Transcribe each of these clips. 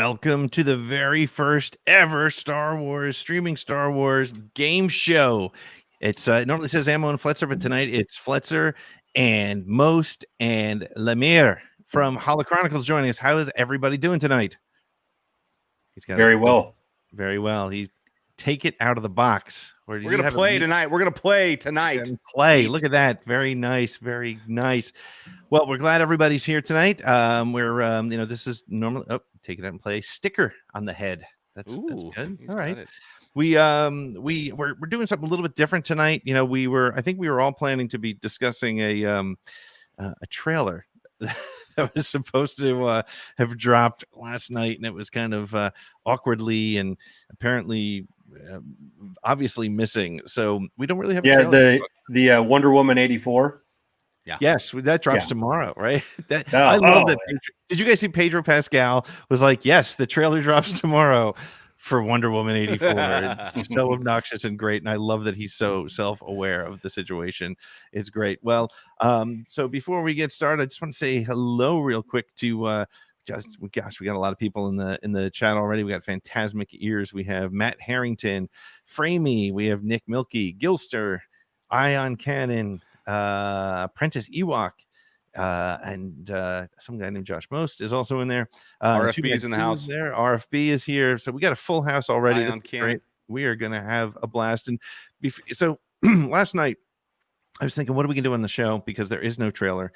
welcome to the very first ever streaming Star Wars game show. It normally says Ammo and Fletzer, but tonight it's Fletzer and Most and Lair from Chronicles joining us. How is everybody doing tonight? He's got very well. Very well. Take it out of the box. We're going to play tonight. We're going to play tonight. Play. Look at that. Very nice. Very nice. Well, we're glad everybody's here tonight. This is normally take it out and play sticker on the head. That's good. All right. We're doing something a little bit different tonight. I think we were all planning to be discussing a trailer that was supposed to have dropped last night, and it was kind of awkwardly and apparently obviously missing. So we don't really have the Wonder Woman 84. Yeah. Yes, that drops tomorrow, right? I love that. Did you guys see Pedro Pascal was like, yes, the trailer drops tomorrow for Wonder Woman 84. It's so obnoxious and great, and I love that he's so self-aware of the situation. It's great. Well, so before we get started, I just want to say hello real quick to we got a lot of people in the chat already. We got Phantasmic Ears, we have Matt Harrington, Framey, we have Nick Milky, Gilster, Ion Cannon, Apprentice Ewok, and some guy named Josh Most is also in there. RFB is in the house. There, RFB is here. So we got a full house already. Great. We are going to have a blast. And so last night, I was thinking, what are we going to do on the show? Because there is no trailer.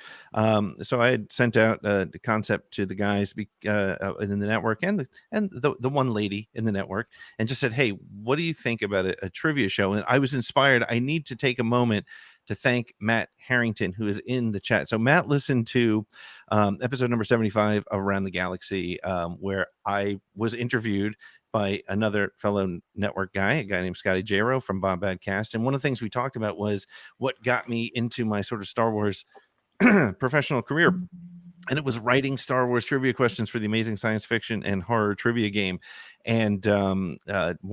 So I had sent out the concept to the guys in the network and the one lady in the network and just said, hey, what do you think about a trivia show? And I was inspired. I need to take a moment to thank Matt Harrington, who is in the chat. So Matt listened to episode number 75 of Around the Galaxy, where I was interviewed by another fellow network guy, a guy named Scotty Jaron from Bob Badcast. And one of the things we talked about was what got me into my sort of Star Wars professional career. And it was writing Star Wars trivia questions for the Amazing Science Fiction and Horror Trivia game. And one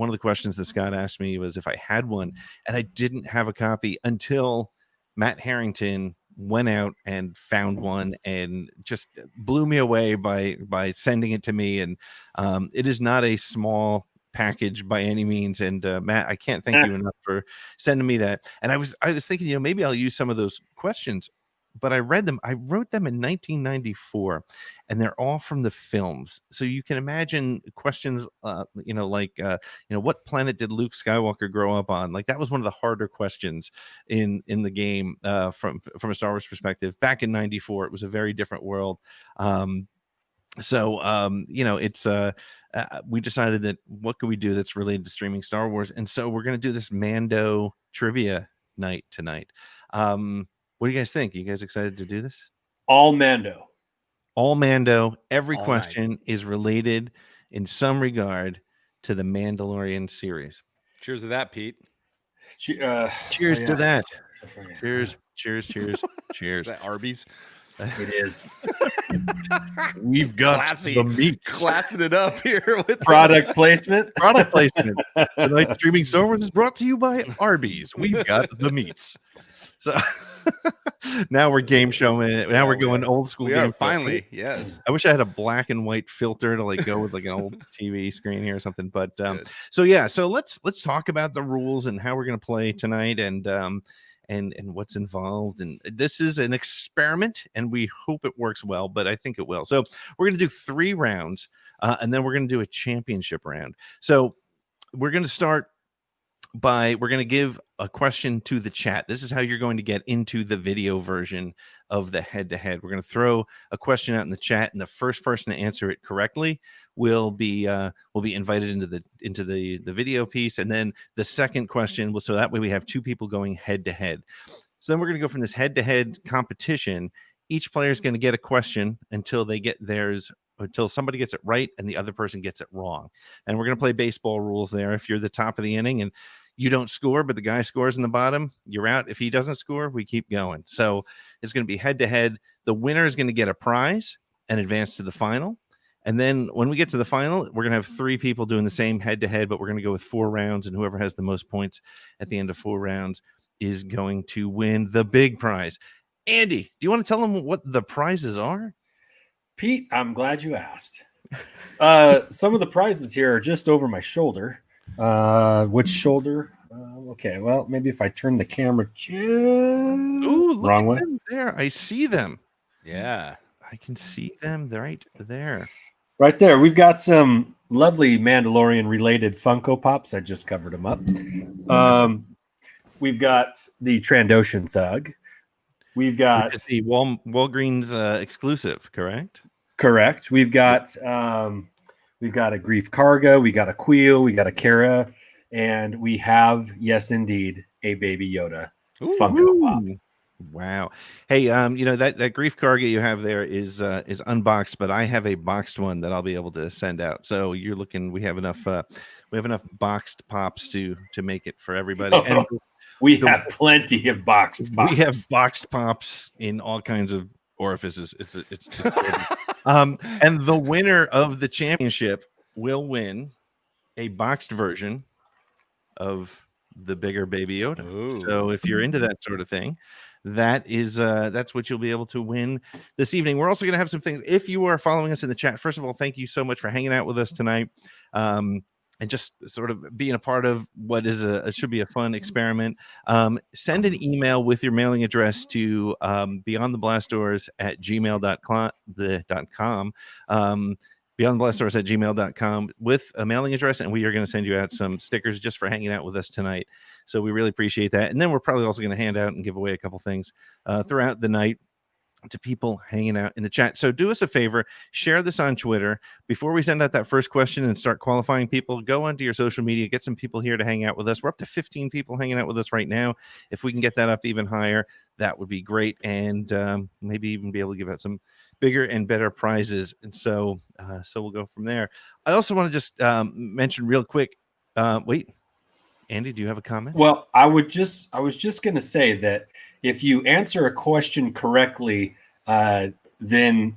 of the questions that Scott asked me was if I had one, and I didn't have a copy until Matt Harrington went out and found one and just blew me away by sending it to me. And it is not a small package by any means. And Matt, I can't thank you enough for sending me that. And I was thinking, maybe I'll use some of those questions. But I read them. I wrote them in 1994, and they're all from the films. So you can imagine questions, what planet did Luke Skywalker grow up on? Like that was one of the harder questions in the game from a Star Wars perspective. Back in '94, it was a very different world. It's we decided that what could we do that's related to streaming Star Wars, and so we're going to do this Mando trivia night tonight. What do you guys think? Are you guys excited to do this? All Mando. Every question is related in some regard to the Mandalorian series. Cheers to that, Pete. Cheers to that. Cheers. Is that Arby's? It is. We've got the meat. Classing it up here with product placement. Tonight's streaming Star Wars is brought to you by Arby's. We've got the meats. So now we're game showing it. Now we're going old school. We are finally, yes. I wish I had a black and white filter to go with an old TV screen here or something. But so let's talk about the rules and how we're going to play tonight and what's involved. And this is an experiment, and we hope it works well. But I think it will. So we're going to do 3 rounds, and then we're going to do a championship round. So we're going to start. We're going to give a question to the chat. This is how you're going to get into the video version of the head-to-head. We're going to throw a question out in the chat, and the first person to answer it correctly will be invited into the video piece. And then the second question so that way we have 2 people going head-to-head. So then we're going to go from this head-to-head competition. Each player is going to get a question until they get theirs. Until somebody gets it right and the other person gets it wrong. And we're going to play baseball rules there. If you're the top of the inning and you don't score, but the guy scores in the bottom, you're out. If he doesn't score, we keep going. So it's going to be head to head. The winner is going to get a prize and advance to the final. And then when we get to the final, we're going to have 3 people doing the same head to head, but we're going to go with 4 rounds. And whoever has the most points at the end of 4 rounds is going to win the big prize. Andy, do you want to tell them what the prizes are? Pete, I'm glad you asked. Some of the prizes here are just over my shoulder. Which shoulder? Okay, well, maybe if I turn the camera Ooh, look wrong at way. them there. I see them. Yeah. I can see them right there. Right there, we've got some lovely Mandalorian related Funko Pops. I just covered them up. We've got the Trandoshan Thug. We've got the Walgreens exclusive, correct? Correct. We've got a Grief Cargo. We got a Queel. We got a Kara, and we have, yes, indeed, a Baby Yoda Funko Pop. Wow. Hey, that Grief Cargo you have there is unboxed, but I have a boxed one that I'll be able to send out. So you're looking. We have enough boxed pops to make it for everybody. And we have plenty of boxed pops. We have boxed pops in all kinds of orifices. It's just and the winner of the championship will win a boxed version of the bigger Baby Yoda. Ooh. So if you're into that sort of thing, that's what you'll be able to win this evening. We're also going to have some things. If you are following us in the chat, first of all, thank you so much for hanging out with us tonight. And just sort of being a part of what is should be a fun experiment. Send an email with your mailing address to beyondtheblastdoors@gmail.com. Beyondtheblastdoors@gmail.com with a mailing address, and we are going to send you out some stickers just for hanging out with us tonight. So we really appreciate that. And then we're probably also going to hand out and give away a couple things throughout the night to people hanging out in the chat. So do us a favor, share this on Twitter. Before we send out that first question and start qualifying people, go onto your social media, get some people here to hang out with us. We're up to 15 people hanging out with us right now. If we can get that up even higher, that would be great. And maybe even be able to give out some bigger and better prizes. And so we'll go from there. I also want to just mention real quick. Wait, Andy, do you have a comment? Well, I was just going to say that if you answer a question correctly, then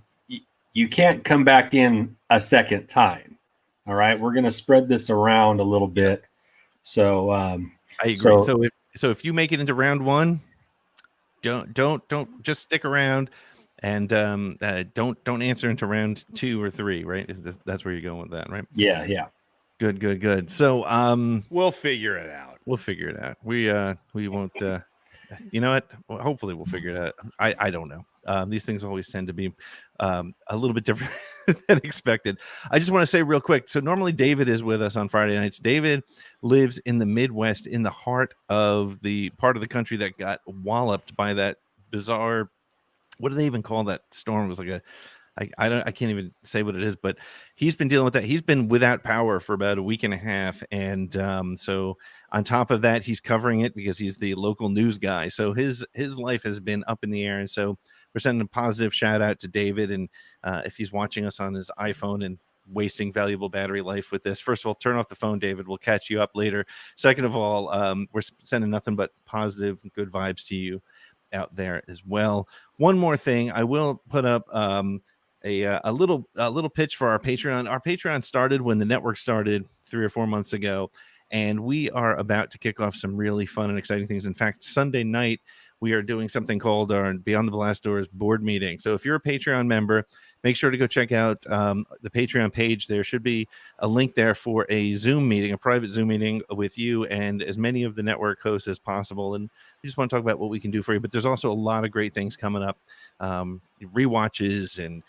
you can't come back in a second time. All right, we're going to spread this around a little bit. So I agree. So if you make it into round one, don't just stick around, and don't answer into round 2 or 3. Right? That's where you're going with that, right? Yeah. Good. So we'll figure it out. We won't. You know what? Well, hopefully we'll figure it out. I don't know. These things always tend to be a little bit different than expected. I just want to say real quick. So normally David is with us on Friday nights. David lives in the Midwest, in the heart of the part of the country that got walloped by that bizarre. What do they even call that storm? It was like I can't even say what it is, but he's been dealing with that. He's been without power for about a week and a half. And so on top of that, he's covering it because he's the local news guy. So his life has been up in the air. And so we're sending a positive shout out to David. And if he's watching us on his iPhone and wasting valuable battery life with this, first of all, turn off the phone, David. We'll catch you up later. Second of all, we're sending nothing but positive, good vibes to you out there as well. One more thing, I will put up a little pitch for our Patreon. Our Patreon started when the network started 3 or 4 months ago, and we are about to kick off some really fun and exciting things. In fact, Sunday night we are doing something called our Beyond the Blast Doors board meeting. So if you're a Patreon member, make sure to go check out the Patreon page. There should be a link there for a Zoom meeting, a private Zoom meeting with you and as many of the network hosts as possible. And we just want to talk about what we can do for you. But there's also a lot of great things coming up, rewatches, and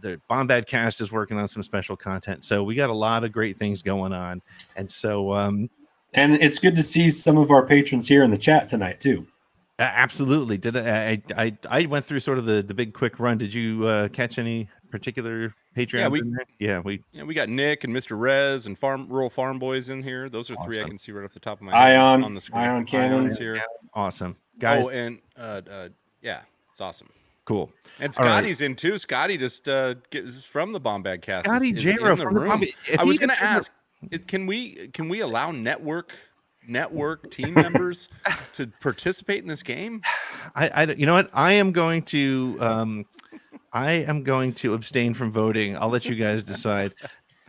the Bombad cast is working on some special content. So we got a lot of great things going on. And so and it's good to see some of our patrons here in the chat tonight too. Absolutely. Did I went through sort of the big quick run. Did you catch any particular Patreon? We got Nick and Mr. Rez and Rural Farm Boys in here. Those are awesome. 3 I can see right off the top of my head on the screen. Ion Cannon's here. Awesome, guys. Oh, and it's awesome. Cool. And Scotty's in too. Scotty just is from the Bombad cast. Scotty Jaron from the room. I was going to ask, can we allow network team members to participate in this game? You know what? I am going to abstain from voting. I'll let you guys decide.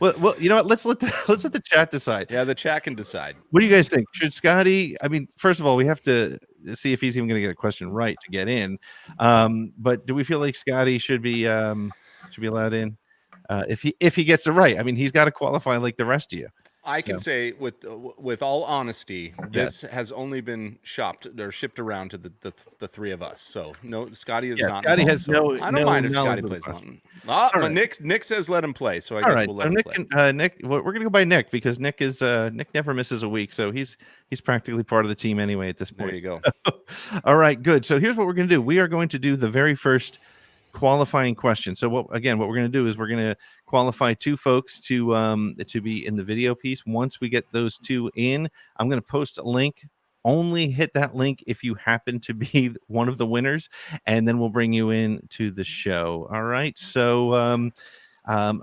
Well, you know what? Let's let the chat decide. Yeah, the chat can decide. What do you guys think? Should Scotty? I mean, first of all, we have to see if he's even going to get a question right to get in. But do we feel like Scotty should be allowed in? if he gets it right. I mean, he's got to qualify like the rest of you. I can say with all honesty, this has only been shipped around to the three of us. So no, Scotty is not. Scotty involved, has so I don't mind if Scotty plays along. But Nick says let him play, so I guess we'll let him play. Nick, we're gonna go by Nick because Nick is Nick never misses a week, so he's practically part of the team anyway at this point. There you go. All right, good. So here's what we're gonna do. We are going to do the very first qualifying question. So what we're going to do is we're going to qualify two folks to be in the video piece. Once we get those two in, I'm going to post a link. Only hit that link if you happen to be one of the winners, and then we'll bring you in to the show. All right. So I'm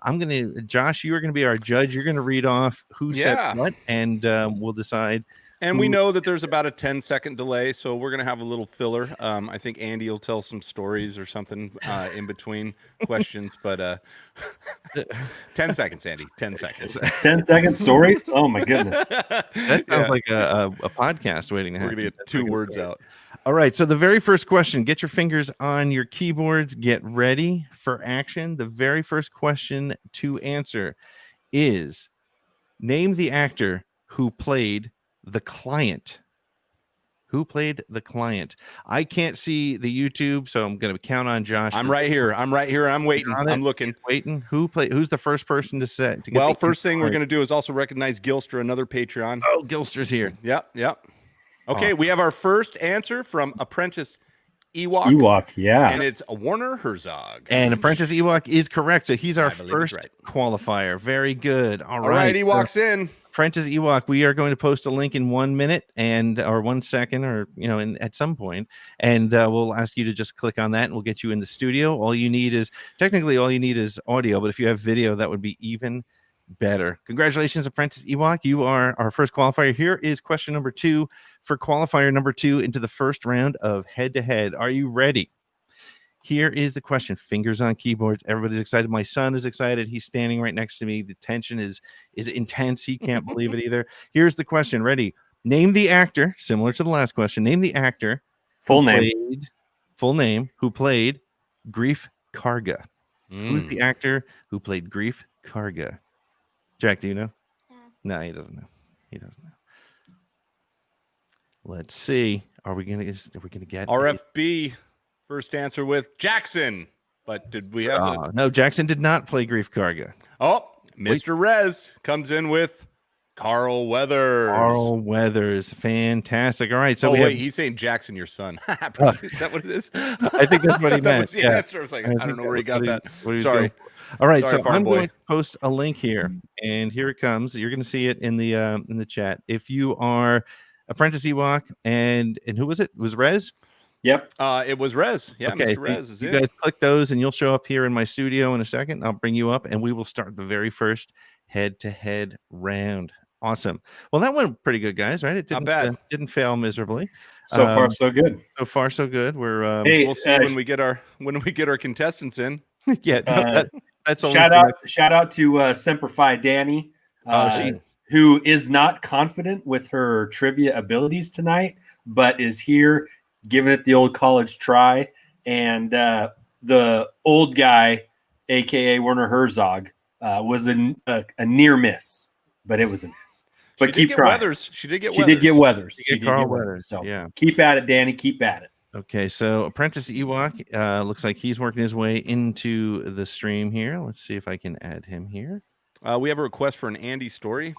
going to, Josh, you are going to be our judge. You're going to read off who said what, and we'll decide. And we know that there's about a 10-second delay, so we're going to have a little filler. I think Andy will tell some stories or something in between questions, but 10 seconds, Andy, 10 seconds. 10-second stories? Oh, my goodness. That sounds like a podcast waiting to happen. We're going to get 2 words out. All right, so the very first question, get your fingers on your keyboards, get ready for action. The very first question to answer is, name the actor who played the client. Who played the client? I can't see the YouTube, so I'm going to count on Josh. I'm right here. I'm waiting. I'm looking. Waiting. Who's the first person to say? Well, first thing we're going to do is also recognize Gilster, another Patreon. Oh, Gilster's here. Yep. Okay, we have our first answer from Apprentice Ewok. And it's a Werner Herzog. And Apprentice Ewok is correct. So he's our first qualifier. Very good. All right. Ewok's in. Apprentice Ewok, we are going to post a link in 1 minute or 1 second, or at some point, and we'll ask you to just click on that, and we'll get you in the studio. All you need is audio, but if you have video, that would be even better. Congratulations, Apprentice Ewok. You are our first qualifier. Here is question number 2 for qualifier number 2 into the first round of head-to-head. Are you ready? Here is the question. Fingers on keyboards. Everybody's excited. My son is excited. He's standing right next to me. The tension is intense. He can't believe it either. Here's the question. Ready? Name the actor, similar to the last question. Name the actor. Full name. Who played Grief Karga. Who's the actor who played Grief Karga? Jack, do you know? No, he doesn't know. Let's see. Are we gonna get RFB? First answer with Jackson, but did we have no, Jackson did not play Grief Karga. Oh, Mr. Rez comes in with Carl Weathers. Fantastic. All right, so he's saying Jackson, your son. Is that what it is? I think that's what he meant. That was the answer. I was like, I don't know where he got that. Sorry. All right, so I'm going to post a link here, and here it comes. You're going to see it in the chat. If you are Apprentice Ewok, and who was it? It was Rez? Yep. It was Rez. Yeah, okay, Mr. Rez is in. You guys click those, and you'll show up here in my studio in a second. I'll bring you up, and we will start the very first head-to-head round. Awesome. Well, that went pretty good, guys. Right? It didn't fail miserably. So far, so good. So far, so good. We're we'll see when we get our contestants in. Yeah. That's shout out to Semper Fi Danny, who is not confident with her trivia abilities tonight, but is here giving it the old college try. And the old guy, a.k.a. Werner Herzog, was a near miss, but it was a miss. But keep trying. She did get Weathers. She did get Weathers. So keep at it, Danny. Keep at it. Okay, so Apprentice Ewok looks like he's working his way into the stream here. Let's see if I can add him here. We have a request for an Andy story.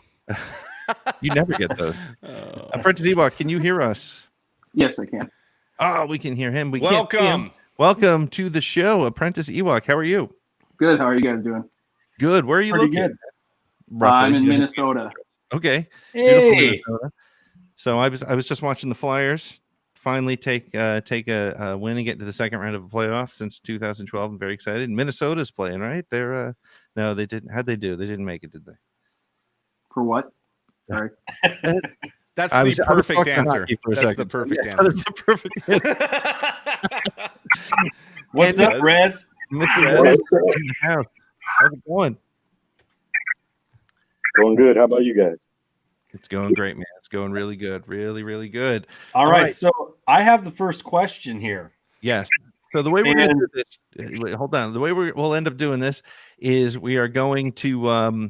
You never get those. Apprentice Ewok, can you hear us? Yes, I can. Oh, we can hear him. Welcome. Welcome to the show, Apprentice Ewok. How are you? Good. How are you guys doing? Good. Where are you located? I'm in Minnesota. Okay. Hey. So I was just watching the Flyers finally take a win and get to the second round of a playoff since 2012. I'm very excited. Minnesota's playing, right? They're no, they didn't. How'd they do? They didn't make it, did they? For what? Sorry. That's the perfect answer. That's the perfect answer. That's the perfect answer. What's up, Rez? How's it going? Going good. How about you guys? It's going great, man. It's going really good. Really, really good. All right. So I have the first question here. Yes. So the way we're going to do this, wait, hold on. The way we'll end up doing this is we are going to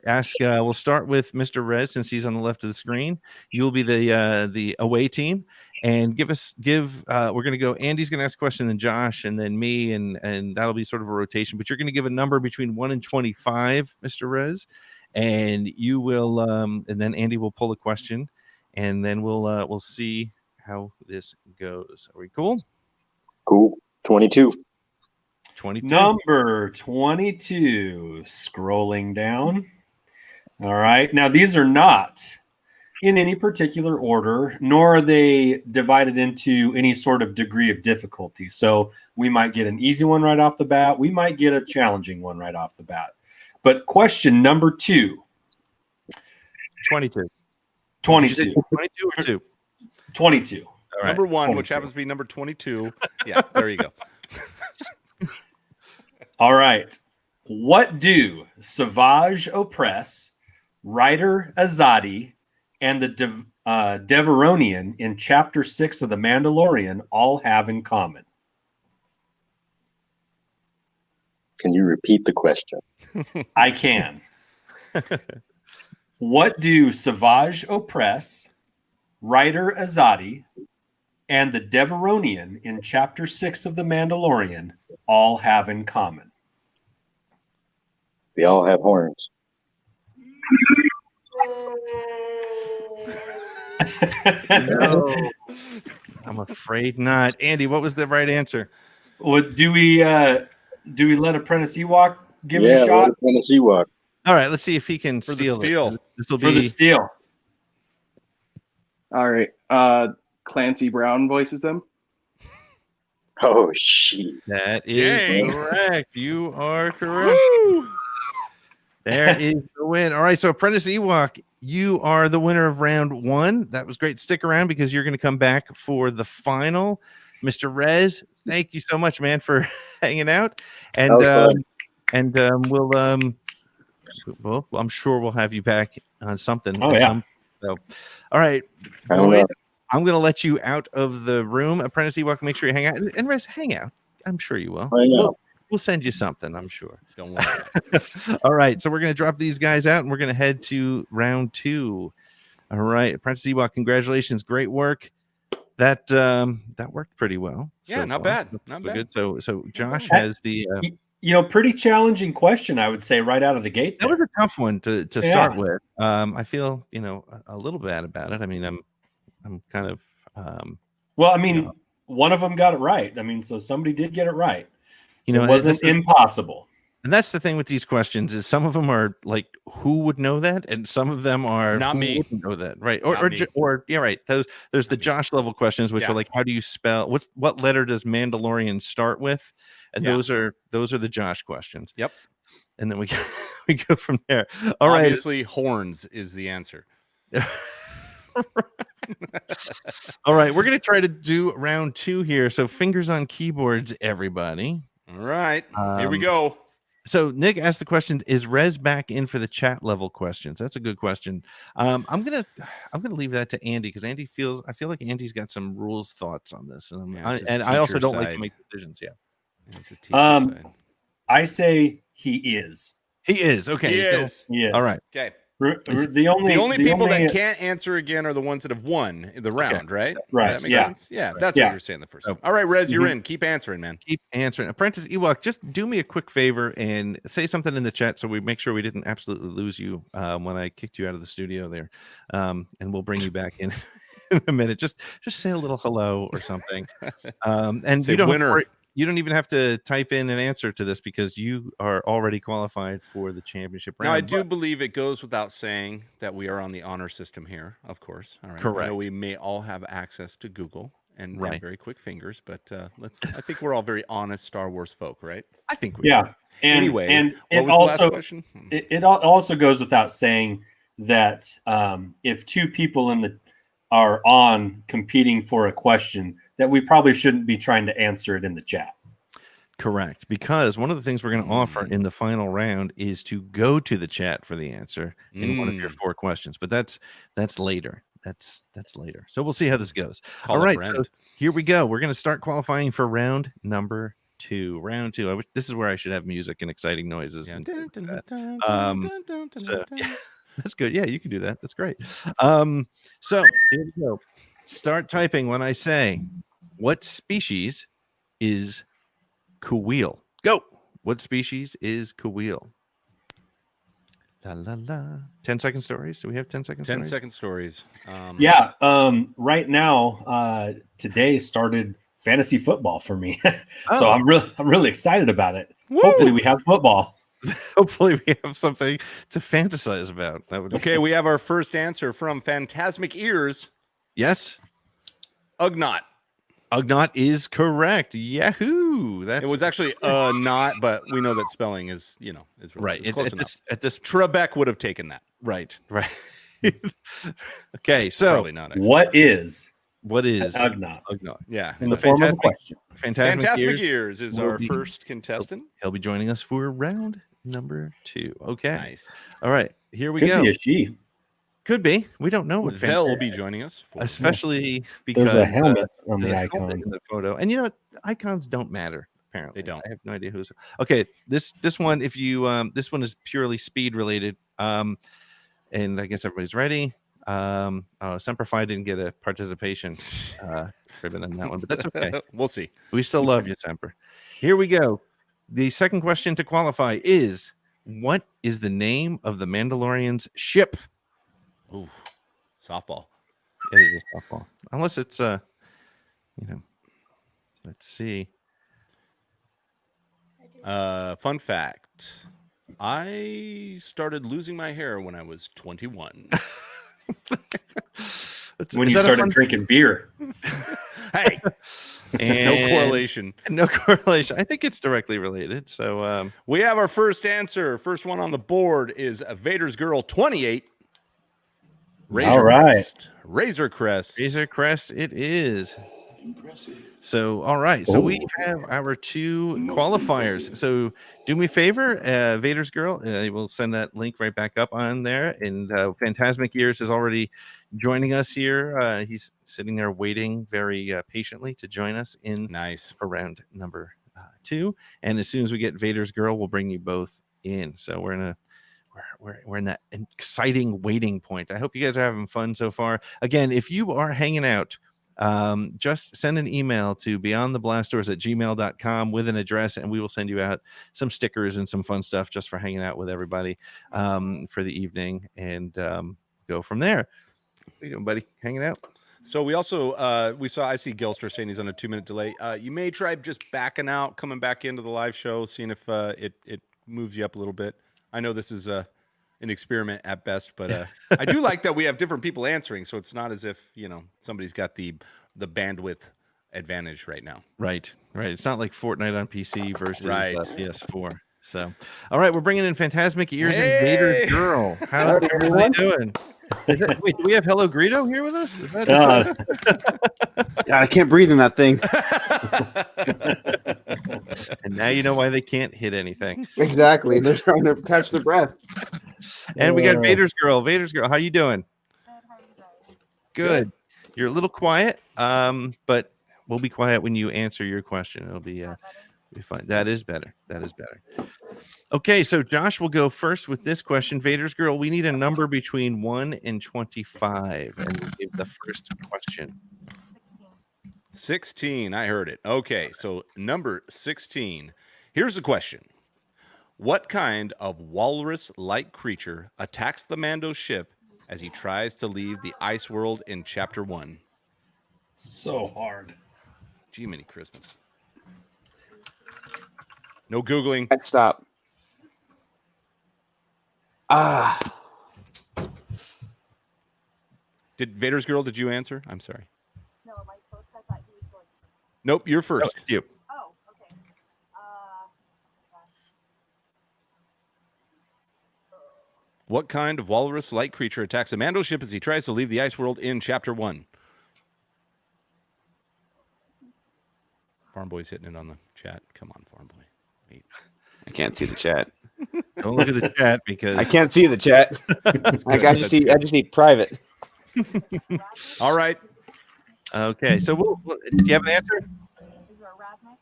ask. We'll start with Mr. Rez since he's on the left of the screen. You'll be the away team, and we're going to go. Andy's going to ask a question, then Josh, and then me, and that'll be sort of a rotation. But you're going to give a number between 1 and 25, Mr. Rez, and you will, and then Andy will pull a question, and then we'll see how this goes. Are we cool? Cool. 22. 22. Number 22. Scrolling down. All right. Now, these are not in any particular order, nor are they divided into any sort of degree of difficulty. So we might get an easy one right off the bat. We might get a challenging one right off the bat. But question number 2. 22. 22. 22 or 2? 22. All right. Number 1, 22. which happens to be number 22. Yeah, there you go. All right. What do Savage Opress, Ryder Azadi, and the Deveronian in Chapter 6 of The Mandalorian all have in common? Can you repeat the question? I can. What do Savage Opress, Ryder Azadi, and the Deveronian in Chapter 6 of The Mandalorian all have in common? They all have horns. No, I'm afraid not. Andy, what was the right answer? Well, do we let Apprentice Ewok give it a shot? Yeah, Tennessee walk. All right, let's see if he can For the steal steal. it. This will For the be steal. All right. Clancy Brown voices them. Oh, shit. that is Dang. correct. You are correct. Woo! There is the win. All right, so Apprentice Ewok, you are the winner of round 1. That was great. Stick around because you're going to come back for the final. Mr. Rez, thank you so much, man, for hanging out. And well, I'm sure we'll have you back on something. Oh, yeah. So, all right, I don't boys, know. I'm going to let you out of the room. Apprentice Ewok, make sure you hang out. And Rez, hang out. I'm sure you will. I know. We'll send you something, I'm sure. Don't worry. All right, so we're going to drop these guys out, and we're going to head to round 2. All right, Apprentice Ewok, congratulations. Great work. That worked pretty well. Yeah, so not far. bad. Not So bad. good. So Josh bad. has the Pretty challenging question, I would say, right out of the gate. that there. was a tough one to Yeah. start with. I feel a little bad about it. I mean, I'm kind of Well, I mean, Yeah. one of them got it right. I mean, so somebody did get it right. it It wasn't that's the- impossible. and that's the thing with these questions is some of them are like who would know that, and some of them are Not who me. wouldn't know that, right? Not me. Or yeah, right. There's the me. Josh level questions, which Yeah. are like, how do you spell? What letter does Mandalorian start with? And Yeah. those are the Josh questions. Yep. And then we we go from there. All right. Obviously, horns is the answer. All right, we're gonna try to do round 2 here. So fingers on keyboards, everybody. All right. Here we Um, go. So Nick asked the question: is Rez back in for the chat level questions? That's a good question. I'm gonna leave that to Andy because I feel like Andy's got some rules thoughts on this, and Yeah, it's his I also teacher don't like to side. make decisions. Yeah, It's a teacher Um, side. I say he is. he is okay. He he's still- is. Yes. All right. Okay. The only people that can't answer again are the ones that have won the round, right? Right, Does that make yeah. sense? Yeah, that's Yeah. what you're saying the first Oh. time. All right, Rez, you're Mhm. in. Keep answering, man. Keep answering. Apprentice Ewok, just do me a quick favor and say something in the chat so we make sure we didn't absolutely lose you when I kicked you out of the studio there. And we'll bring you back in in a minute. Just say a little hello or something. And Say you don't have to winner. worry- you don't even have to type in an answer to this because you are already qualified for the championship round. Now, I do but- believe it goes without saying that we are on the honor system here, of course. All right. I Correct. know we may all have access to Google and Right. very quick fingers, but I think we're all very honest Star Wars folk, right? I think we Yeah. And, Anyway, and what it was the last also question? it also goes without saying that if two people are on competing for a question, that we probably shouldn't be trying to answer it in the chat. Correct, because one of the things we're going to offer in the final round is to go to the chat for the answer in one of your 4 questions. But that's later. that's later. So we'll see how this goes. Call All up right, Brent. so here we go. We're going to start qualifying for round number 2. Round 2. This is where I should have music and exciting noises. Yeah. And things like that. So yeah, that's good. Yeah, you can do that. That's great. So here we go. Start typing when I say, what species is Kuwil? Go. What species is Kuwil? La la la. 10-second stories. Do we have 10-second stories? 10-second stories. Yeah. Right now, today started fantasy football for me, so I'm really excited about it. Woo! Hopefully, we have football. Hopefully, we have something to fantasize about. That would be Okay, we have our first answer from Phantasmic Ears. Yes. Ugnaught. Ugnaught is correct. Yahoo! That's It was actually not, but we know that spelling is, is right. It's close enough. At this Trebek would have taken that. right. Okay, so Probably not. Actually. What is Ugnaught? Yeah. in the form of a question? Phantasmic Ears is will our be- first contestant. He'll be joining us for round number 2. Okay. Nice. All right. Here we Could go. be a she. Could be. We don't know what They'll be joining us. especially because There's a helmet on there's the a icon. helmet in the photo. And you know what? Icons don't matter. Apparently, They don't. I have no idea who's. Okay, this one. If you this one is purely speed related. And I guess everybody's ready. Semper Fi didn't get a participation ribbon on that one, but that's okay. We'll see. We still love you, Semper. Here we go. The second question to qualify is: what is the name of the Mandalorian's ship? Ooh, softball. It is a softball, unless it's let's see. Fun fact. I started losing my hair when I was 21. When you started drinking beer. Hey, no And- correlation. No correlation. I think it's directly related. So We have our first answer. First one on the board is Vader's Girl 28. All right. Crest. Razor Crest. Razor Crest, it is. So, all right. So we have our 2 qualifiers. So do me a favor, Vader's Girl. We'll send that link right back up on there. And Phantasmic Ears is already joining us here. He's sitting there waiting very patiently to join us in Nice. for round number 2. And as soon as we get Vader's Girl, we'll bring you both in. So we're in that exciting waiting point. I hope you guys are having fun so far. Again, if you are hanging out, just send an email to beyondtheblastdoors@gmail.com with an address, and we will send you out some stickers and some fun stuff just for hanging out with everybody for the evening, and go from there. What are you doing, buddy? Hanging out? So we also I see Gilster saying he's on a 2-minute delay. You may try just backing out, coming back into the live show, seeing if it moves you up a little bit. I know this is an experiment at best, but I do like that we have different people answering, so it's not as if somebody's got the bandwidth advantage right now. Right. It's not like Fortnite on PC versus Right. PS4. So, all right, we're bringing in Phantasmic Ears and Hey! Vader's Girl. How's everybody doing? Wait, do we have Hello Greedo here with us? Is that- I can't breathe in that thing. And now you know why they can't hit anything. Exactly. They're trying to catch their breath. And we got Vader's Girl. Vader's Girl, how you doing? Good. You're a little quiet, but we'll be quiet when you answer your question. It'll be fine. That is better. Okay, so Josh will go first with this question. Vader's Girl, we need a number between 1 and 25, and we'll give the first question. 16. I heard it. Okay, so number 16. Here's the question. What kind of walrus-like creature attacks the Mando ship as he tries to leave the ice world in Chapter 1? So hard. Gee, many Christmas. No Googling. I'd stop. Vader's Girl, did you answer? I'm sorry. No, am I supposed to? I thought he was going first. Nope, you're first. Oh, you. Oh, okay. What kind of walrus-like creature attacks a Mando ship as he tries to leave the ice world in Chapter 1? Farm Boy's hitting it on the chat. Come on, Farm Boy. Wait. I can't see the chat. Don't look at the chat because I can't see the chat. I just see private. All right. Okay, so do you have an answer? Is there a Ravnik?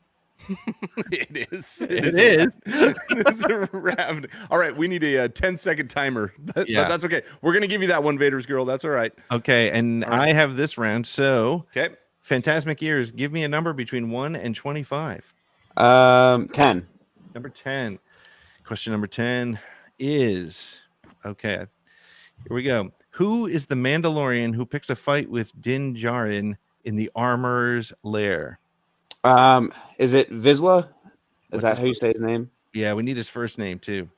It is. It is. It's a rabbit. All right, we need a 10-second timer. But that's okay. We're gonna give you that one, Vader's girl. That's all right. Okay, and All right. I have this round. So, Okay. Phantasmic Ears, give me a number between 1 and 25. 10. Number 10. Question number 10 is okay. Here we go. Who is the Mandalorian who picks a fight with Din Djarin in the Armorer's Lair? Is it Vizsla? What's Is that his how you first- say his name? Yeah, we need his first name too.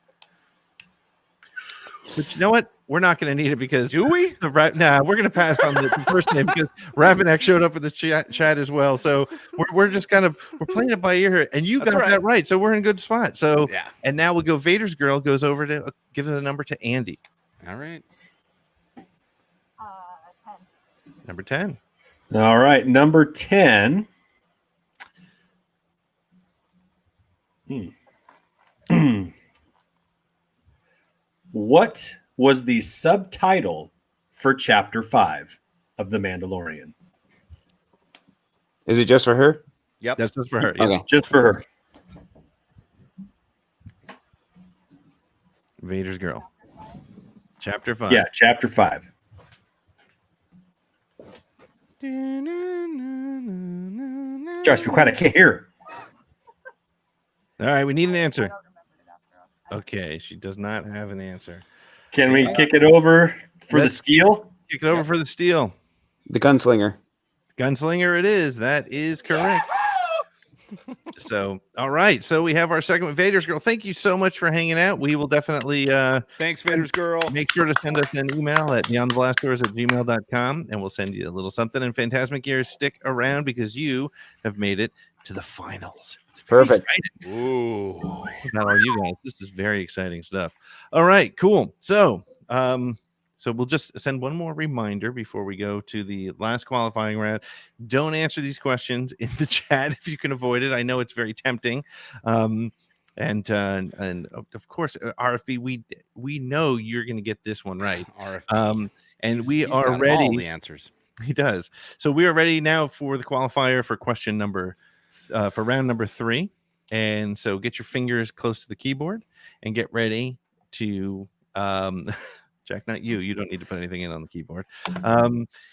But you know what? We're not going to need it because Do we? we're going to pass on the first name because Ravenek showed up in the chat as well. So we're just we're playing it by ear, and you That's got right. that right. So we're in a good spot. So Yeah. and now we'll go. Vader's girl goes over to give a number to Andy. All right. 10. Number 10. All right, number 10. What was the subtitle for Chapter 5 of The Mandalorian? Is it just for her? Yep. That's just for her. Yeah. Okay. Just for her. Vader's girl. Chapter 5. Yeah, Chapter 5. Josh, be quiet. I can't hear. All right, we need an I answer. don't remember it after all. Okay, she does not have an answer. Can we kick it over for the Let's- steal? Kick it over for the steal. The gunslinger. Gunslinger it is. That is correct. So, all right. So we have our second one. Vader's girl. Thank you so much for hanging out. We will definitely Thanks, Vader's girl. make sure to send us an email at beyondtheblastdoors@gmail.com and we'll send you a little something. And Phantasmic Gears, stick around because you have made it to the finals. It's very Perfect. exciting. Ooh. About all you guys. This is very exciting stuff. All right, cool. So, so we'll just send one more reminder before we go to the last qualifying round. Don't answer these questions in the chat if you can avoid it. I know it's very tempting. And of course, RFB, we know you're going to get this one right. RFB. And we He's are got all ready. the answers. He does. So we are ready now for the qualifier for question number for round number 3. And so get your fingers close to the keyboard and get ready to Jack, not you. You don't need to put anything in on the keyboard.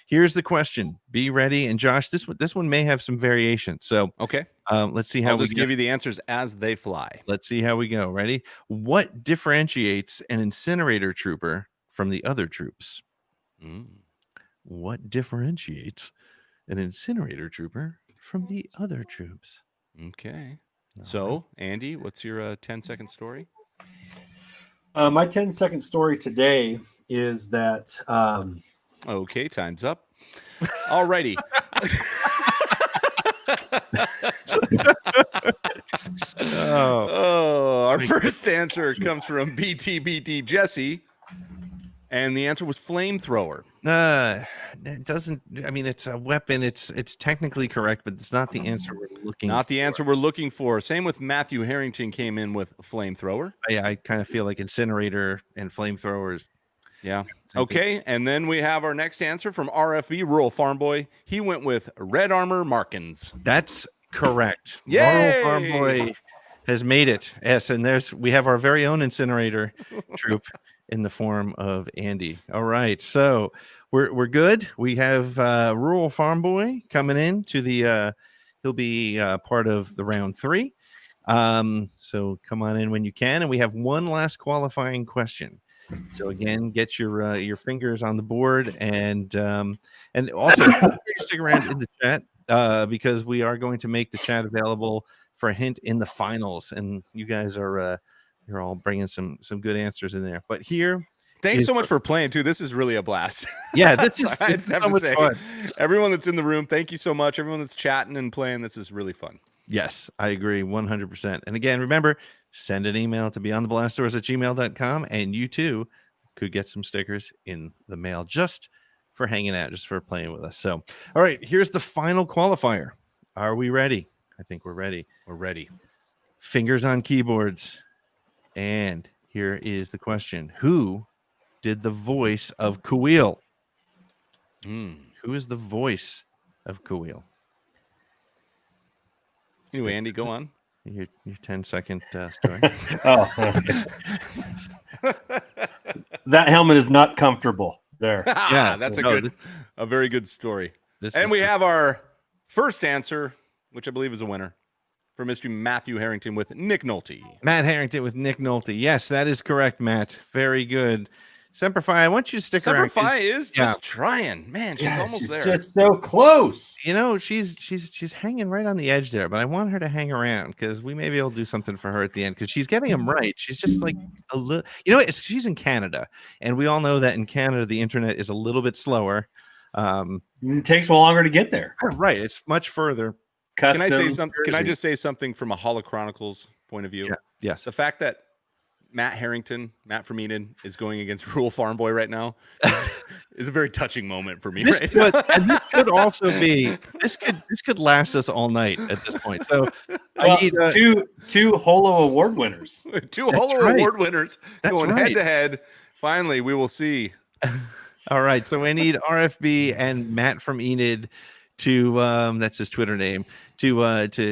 Here's the question. Be ready. And Josh, this one may have some variation. So Okay. let's see how I'll we just give you the answers as they fly. Let's see how we go. Ready? What differentiates an incinerator trooper from the other troops? What differentiates an incinerator trooper from the other troops? Okay. All So, Andy, what's your 10-second story? My 10-second story today is that Okay, time's up. All righty. Oh, Our first answer comes from BTBT Jesse, and the answer was flamethrower. it doesn't. I mean, it's a weapon. It's technically correct, but it's not the answer we're looking. Not the for. answer we're looking for. Same with Matthew Harrington came in with flamethrower. I kind of feel like incinerator and flamethrowers. Yeah. Same thing. Okay, and then we have our next answer from RFB, Rural Farm Boy. He went with Red Armor Markins. That's correct. Yay! Rural Farm Boy has made it. Yes, and we have our very own incinerator troop in the form of Andy. All right, so we're good. We have Rural Farm Boy coming in to the. He'll be part of the round 3. So come on in when you can, and we have one last qualifying question. So again, get your fingers on the board, and also stick around in the chat because we are going to make the chat available for a hint in the finals, and you guys are you're all bringing some good answers in there. But here, Thanks so much for playing too. This is really a blast. yeah, this is I it's just have so to much say, fun. everyone that's in the room, thank you so much. Everyone that's chatting and playing, this is really fun. Yes, I agree 100%. And again, remember, send an email to beyondtheblastdoors@gmail.com, and you too could get some stickers in the mail just for hanging out, just for playing with us. So, all right, here's the final qualifier. Are we ready? I think we're ready. We're ready. Fingers on keyboards. And here is the question. Who did the voice of Kuil? Who is the voice of Kuil? Anyway, Andy, go on. Your 10-second story. Oh, okay. That helmet is not comfortable. There. Yeah, that's no, a very good story. This And is we the- have our first answer, which I believe is a winner, for Mr. Matthew Harrington with Nick Nolte. Matt Harrington with Nick Nolte. Yes, that is correct, Matt. Very good. Semper Fi, I want you to stick around. 'cause, Semper Fi is just trying. Man, she's almost she's there. just so close. You know, she's hanging right on the edge there, but I want her to hang around because we may be able to do something for her at the end because she's getting them right. She's just like a little, she's in Canada, and we all know that in Canada the internet is a little bit slower. It takes longer to get there. Right, it's much further. Can I say something? Can I just say something from a Holochronicles point of view? Yeah. Yes. The fact that Matt from Enid, is going against Rural Farm Boy right now is a very touching moment for me. This right could, now. and this could also be this could last us all night at this point. So I need two Holo Award winners. Two Holo right. Award winners That's going right. head to head. Finally, we will see. All right, so I need RFB and Matt from Enid to that's his Twitter name to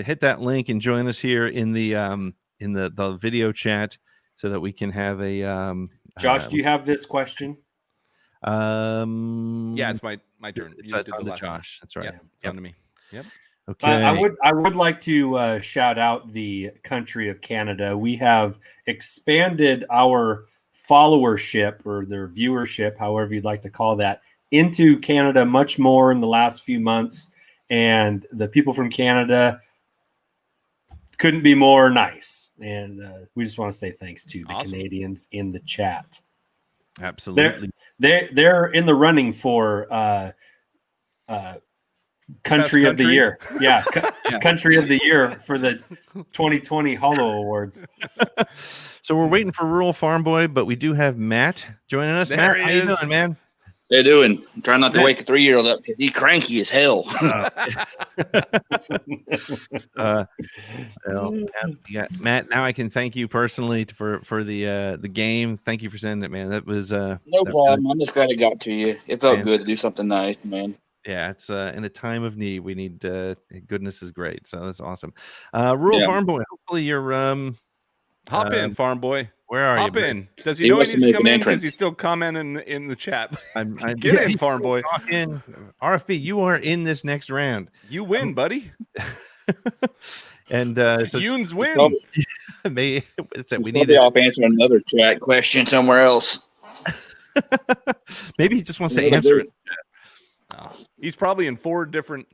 hit that link and join us here in the video chat so that we can have a Josh, do you have this question? Yeah, it's my turn. It's You on did the to last one. Josh. That's right. Yep, it's on to me. Yep. Okay. I would like to shout out the country of Canada. We have expanded our followership or their viewership, however you'd like to call that, into Canada much more in the last few months. And the people from Canada couldn't be more nice. And we just want to say thanks to the Canadians in the chat. Absolutely. They're in the running for country of the year. Yeah, country of the year for the 2020 Holo Awards. So we're waiting for Rural Farm Boy, but we do have Matt joining us. There Matt, he how you is. doing, man? They're doing. I'm trying not to wake a 3-year-old up because he's cranky as hell. Matt, now I can thank you personally for the game. Thank you for sending it, man. That was No problem. I'm just glad it got to you. It felt Man. good to do something nice, man. Yeah, it's in a time of need. We need goodness is great. So that's awesome. Rural Yeah. Farm Boy, hopefully you're Hop in, Farm Boy. where are Hop you? in. Does he He know he wants to needs to make come an in because entrance. he's still commenting in the chat? I'm Get in, Farm Boy. Talk in. RFB, you are in this next round. You win, buddy. And so Yoons win. we Maybe need I'll answer another chat question somewhere else. maybe he just wants to Another answer group. it. No. He's probably in four different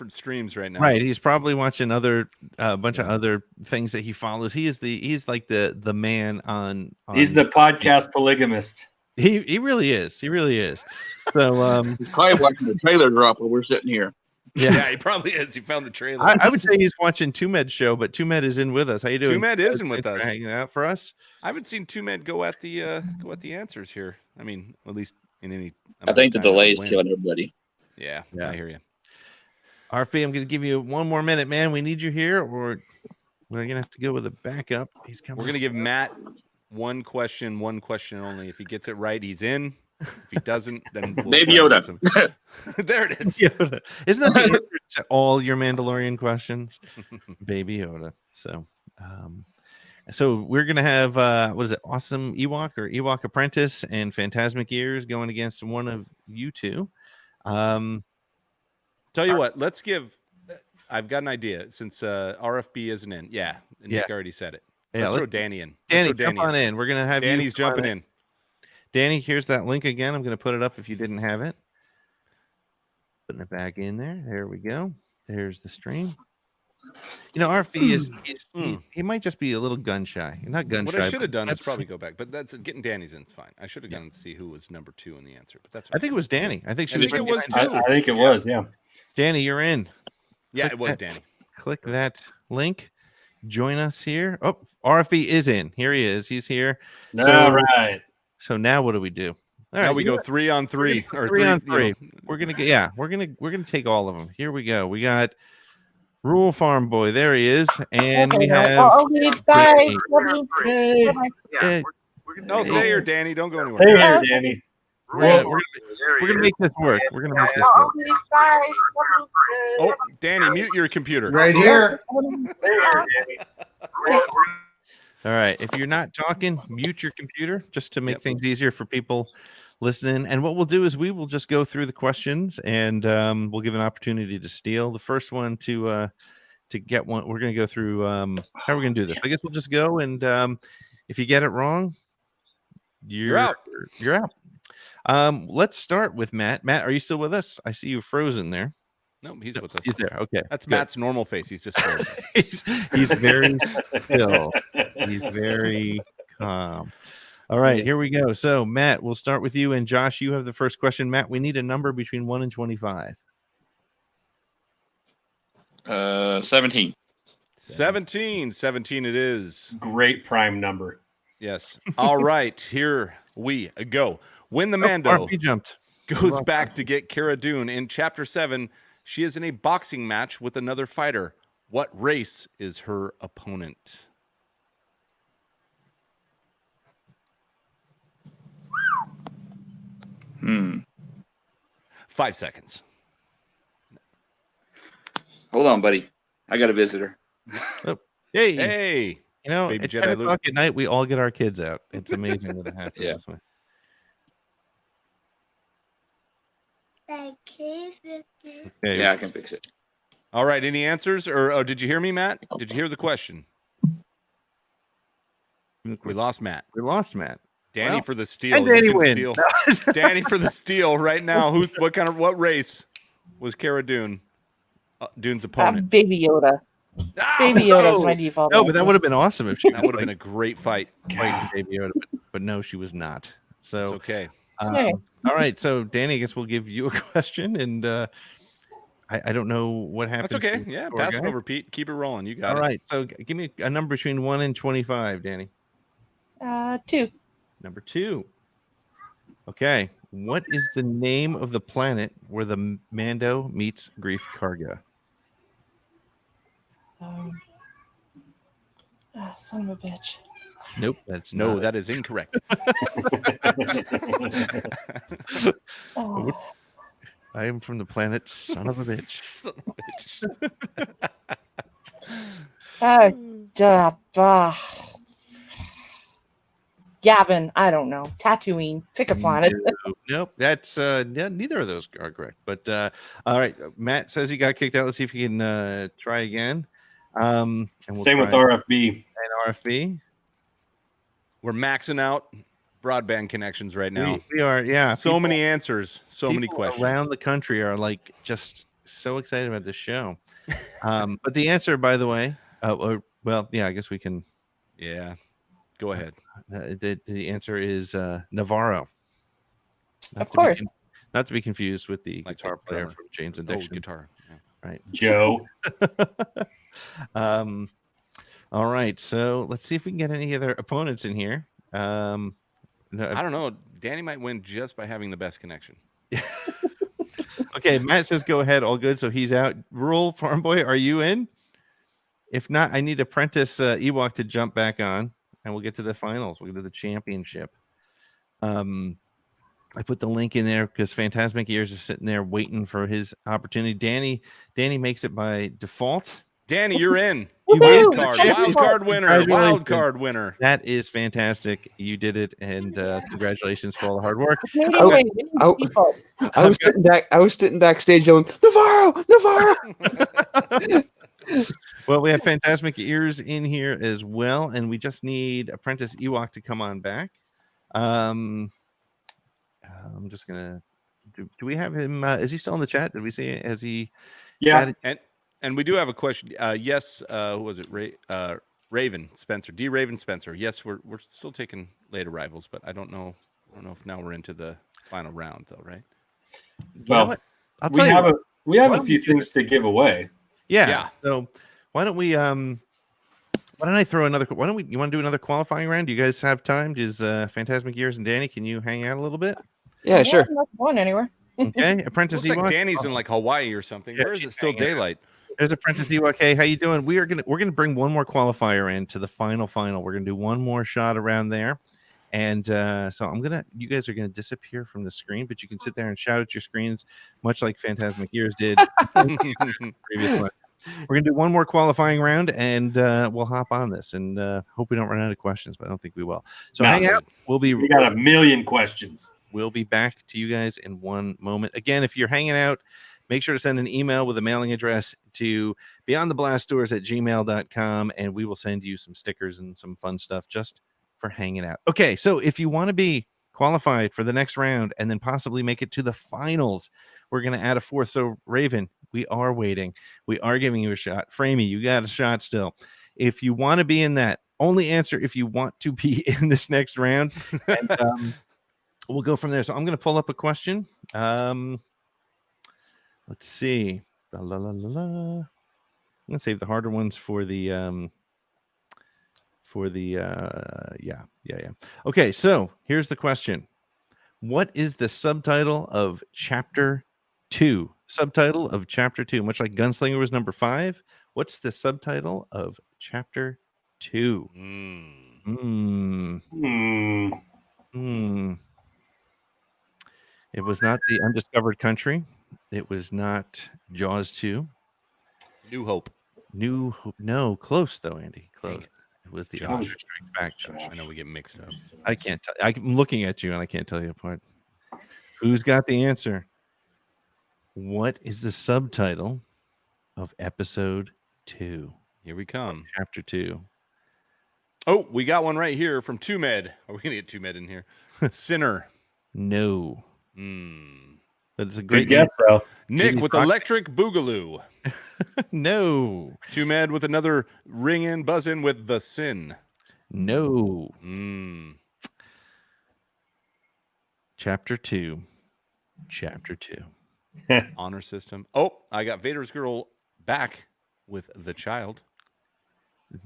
streams right now. Right, he's probably watching other bunch of other things that he follows. He's like the man on He's the podcast polygamist. he really is. He really is. So He's probably watching the trailer drop while we're sitting here. Yeah, he probably is. He found the trailer. I would say he's watching Two Med's show, but Two Med is in with us. How you doing? Two Med is in with Thanks for us. hanging out for us. I haven't seen Two Med go at the answers here. I mean, at least in any. I think the amount of time delay is win. killing everybody. Yeah, Yeah. I hear you. RFB, I'm going to give you one more minute, man. We need you here, or we're going to have to go with a backup. He's coming. We're gonna give Matt one question only. If he gets it right, he's in. If he doesn't, then we'll Baby try and Yoda. get some- There it is. Yoda. Isn't that the answer to all your Mandalorian questions? Baby Yoda. So we're gonna have what is it? Awesome Ewok or Ewok Apprentice and Phantasmic Ears going against one of you two. Tell you what, let's give. I've got an idea since RFB isn't in. Yeah, Nick already said it. Yeah, Let's let's- throw Danny in. Danny, jump on in. We're gonna have Danny's you jumping in. Danny, here's that link again. I'm gonna put it up if you didn't have it. Putting it back in there. There we go. There's the stream. You know, RFB is he might just be a little gun shy. Not gun What shy. I should have but done is that's- probably go back, but that's getting Danny's in. It's fine. I should have gone to see who was number 2 in the answer, but that's. I think it was Danny. I think she I was. think it was right too. I think it was, yeah. Danny, you're in. Yeah, it was Danny. Click that link. Join us here. Oh, RFB is in. Here he is. He's here. All right. So now what do we do? All Now right, we you know go what? 3 on 3 or Three on you know, 3. We're gonna get we're gonna take all of them. Here we go. We got Rural Farm Boy. There he is, and we have. Hey, Yeah, No, stay here, Danny. Don't go anywhere. stay here, Danny. We're gonna make this work. We're gonna make this work. Oh, Danny, mute your computer. Right here. All right. If you're not talking, mute your computer just to make things easier for people listening. And what we'll do is we will just go through the questions and we'll give an opportunity to steal. The first one to get one, we're going to go through how are we going to do this? I guess we'll just go and if you get it wrong, you're out. You're out. Let's start with Matt. Matt, are you still with us? I see you frozen there. No, he's with us. He's there. Okay. That's good. Matt's normal face. He's just frozen. he's very still. He's very calm. All right, here we go. So, Matt, we'll start with you. And Josh, you have the first question. Matt, we need a number between 1 and 25. 17. 17 it is. Great prime number. Yes. All right, here we go. When the Mando RP jumped. goes back to get Cara Dune in Chapter 7, she is in a boxing match with another fighter. What race is her opponent? Hmm. 5 seconds. Hold on, buddy. I got a visitor. Hey, Hey. you know, Baby at Jedi 10 Luke. o'clock at night, we all get our kids out. It's amazing that it happens Yeah. this way. Okay. Yeah, I can fix it. All right, any answers? Or did you hear me, Matt? Did you hear the question? We lost Matt. We lost Matt. Danny Well, for the steal. And Danny You can wins. steal. Danny for the steal right now. What race was Cara Dune? Dune's opponent. Baby Yoda. Ah, Baby Yoda's no. my default. No, but that would have been awesome if she That would have been a great fight. fighting Baby Yoda, but no, she was not. So It's okay. Okay. all right, so Danny, I guess we'll give you a question, and I don't know what happened. That's okay. to Yeah, poor pass it guy. over, Pete. Keep it rolling. You got All it. right, so give me a number between 1 and 25, Danny. 2. Number 2. Okay, what is the name of the planet where the Mando meets Grief Karga? Son of a bitch. Nope, that's No, not that is incorrect. Oh, I am from the planet son of a bitch. Son of a bitch. Gavin, I don't know. Tatooine. Pick a planet. Nope, that's neither of those are correct. But all right, Matt says he got kicked out. Let's see if he can try again. And we'll Same with try RFB. and RFB. We're maxing out broadband connections right now. We are, yeah. So many answers, so many people questions. around the country are like just so excited about this show. But the answer, by the way, well, yeah, I guess we can. Yeah, go ahead. The answer is Navarro. Of course. Not to be confused with the Like guitar the player drummer. from Jane's Oh, Addiction. guitar. Yeah. Right. Joe. All right. So let's see if we can get any other opponents in here. No, I don't know. Danny might win just by having the best connection. Okay, Matt says go ahead. All good. So he's out. Rural Farm Boy, are you in? If not, I need Apprentice Ewok to jump back on, and we'll get to the finals. We'll get to the championship. I put the link in there because Phantasmic Ears is sitting there waiting for his opportunity. Danny makes it by default. Danny, you're in. You Wild made the card, championship. wild card winner, Congratulations. wild card winner. That is fantastic. You did it, and congratulations for all the hard work. Canadian way, winning Oh. default. I was sitting backstage yelling, Navarro. Well, we have Phantasmic Ears in here as well, and we just need Apprentice Ewok to come on back. I'm just gonna. Do we have him? Is he still in the chat? Did we see it? Has he? Yeah. And we do have a question. Yes, who was it? Raven Spencer, D. Raven Spencer. Yes, we're still taking late arrivals, but I don't know if now we're into the final round though, right? You know Well, what? I'll we tell you have what. we have Why a don't few we do things to give away. Yeah. So why don't we? Why don't I throw another? Why don't we? You want to do another qualifying round? Do you guys have time? Does Phantasmic Ears and Danny? Can you hang out a little bit? Yeah, sure. I'm not going anywhere. Okay, Apprentice Looks like Ewok. Danny's in like Hawaii or something. Yeah, Where is she's it still hanging out. daylight? There's Apprentice Ewok. Hey, how you doing? We're gonna bring one more qualifier in to the final. We're gonna do one more shot around there, And so you guys are gonna disappear from the screen, but you can sit there and shout at your screens, much like Phantasmic Ears did. Previous one. We're gonna do one more qualifying round, and we'll hop on this. And hope we don't run out of questions, but I don't think we will. So hang out. We got a million questions. We'll be back to you guys in one moment. Again, if you're hanging out, make sure to send an email with a mailing address to beyondtheblastdoors@gmail.com, and we will send you some stickers and some fun stuff just for hanging out. Okay, so if you want to be qualified for the next round and then possibly make it to the finals, we're going to add a fourth. So, Raven, we are waiting. We are giving you a shot. Framey, you got a shot still. If you want to be in that, only answer if you want to be in this next round. And, we'll go from there. So I'm going to pull up a question. Let's see. I'm going to save the harder ones for the yeah. Okay, so here's the question. What is the subtitle of Chapter 2? Subtitle of Chapter 2. Much like Gunslinger was number 5. What's the subtitle of Chapter 2? It was not The Undiscovered Country. It was not Jaws 2. New Hope. No, close though, Andy. Close. It was The Empire Strikes Back. Josh. I know we get mixed up. I can't tell. I'm looking at you and I can't tell you apart. Who's got the answer? What is the subtitle of Episode 2? Here we come. Chapter 2. Oh, we got one right here from Two Med. Are we gonna get Two Med in here? Sinner. No. But it's a Good great guess, though. Nick with Electric Boogaloo. No. Two Med with another ring in, buzz in with The Sin. No. Chapter 2. Chapter 2. Honor System. Oh, I got Vader's Girl back with The Child.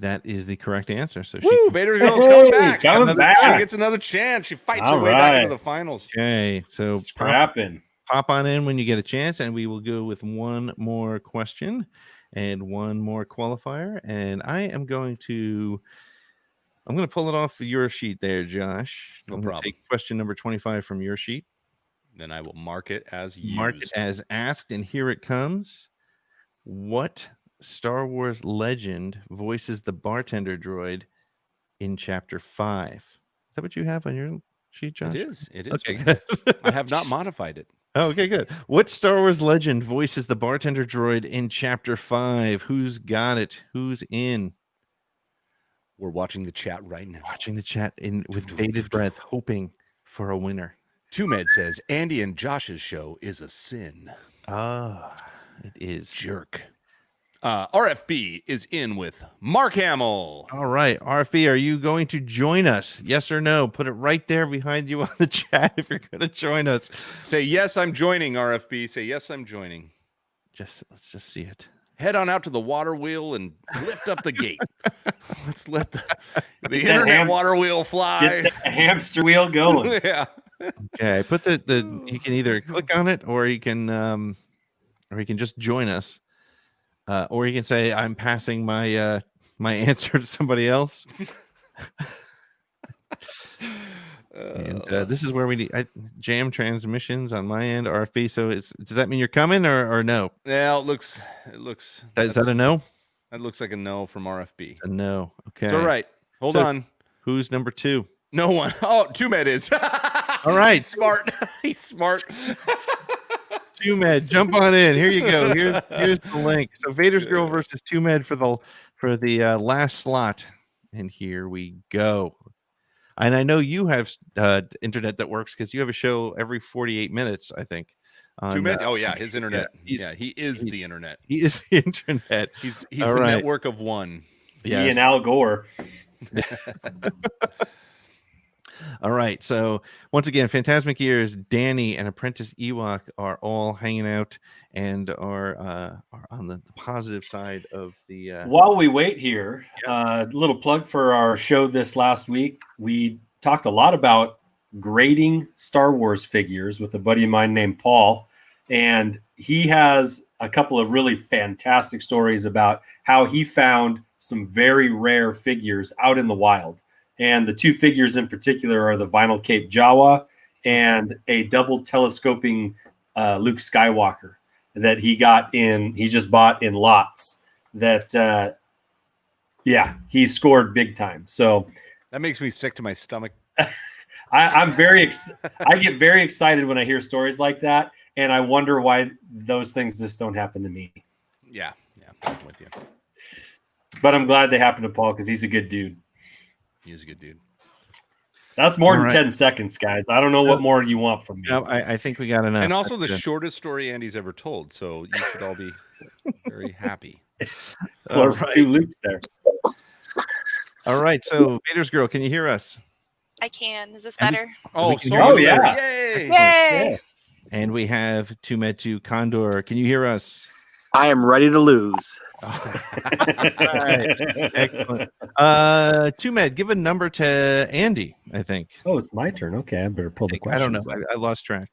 That is the correct answer. So Woo, Vader's Girl coming back. back. She gets another chance. She fights her way back into the finals. Okay, so Scrapping. Pop on in when you get a chance, and we will go with one more question and one more qualifier. And I'm going to pull it off your sheet there, Josh. No I'm going to problem. take question number 25 from your sheet. Then I will mark it as used. Mark it as asked, and here it comes. What Star Wars legend voices the bartender droid in Chapter 5? Is that what you have on your sheet, Josh? It is. It is. Okay, man. good. I have not modified it. Oh, okay, good. What Star Wars legend voices the bartender droid in Chapter 5? Who's got it? Who's in? We're watching the chat right now. Watching the chat with bated breath, hoping for a winner. Two Med says Andy and Josh's show is a sin. Ah, it is. Jerk. RFB is in with Mark Hamill. All right, RFB, are you going to join us? Yes or no? Put it right there behind you on the chat if you're going to join us. Say yes, I'm joining. RFB. Say yes, I'm joining. Let's just see it. Head on out to the water wheel and lift up the gate. Let's let the internet water wheel fly. Get the hamster wheel going. Yeah. Okay, put the you can either click on it or you can just join us. Or you can say I'm passing my my answer to somebody else. And this is where we need jam transmissions on my end, RFB. So does that mean you're coming or no? Yeah, it looks. Is that a no? That looks like a no from RFB. A no. Okay. It's all right. Hold on. Who's number 2? No one. Oh, Two Med is. All right. He's smart. He's smart. Two Med, jump on in. Here you go. Here's the link. So Vader's Girl versus Two Med for the last slot, and here we go. And I know you have internet that works because you have a show every 48 minutes, I think. Two Med. Oh yeah, his internet. Yeah, he is the internet. He is the internet. He's All the right. network of one. Yes. He and Al Gore. All right. So once again, Phantasmic Ears, Danny, and Apprentice Ewok are all hanging out and are on the positive side of the. While we wait here, a little plug for our show this last week. We talked a lot about grading Star Wars figures with a buddy of mine named Paul, and he has a couple of really fantastic stories about how he found some very rare figures out in the wild. And the two figures in particular are the vinyl cape Jawa and a double telescoping Luke Skywalker that he just bought in lots. That he scored big time. So that makes me sick to my stomach. I get very excited when I hear stories like that, and I wonder why those things just don't happen to me. Yeah, I'm with you. But I'm glad they happen to Paul because he's a good dude. He's a good dude. That's more than 10 seconds, guys. I don't know what more you want from me. No, I think we got enough. And also the shortest story Andy's ever told, so you should all be very happy. Close to 2 loops there. All right, so Vader's girl, can you hear us? I can. Is this better? Yeah. Yay! Yay! And we have Tumetu Condor. Can you hear us? I am ready to lose. All right. Excellent. Tumed, give a number to Andy, I think. Oh, it's my turn. Okay, I better pull the question. I don't know. I lost track.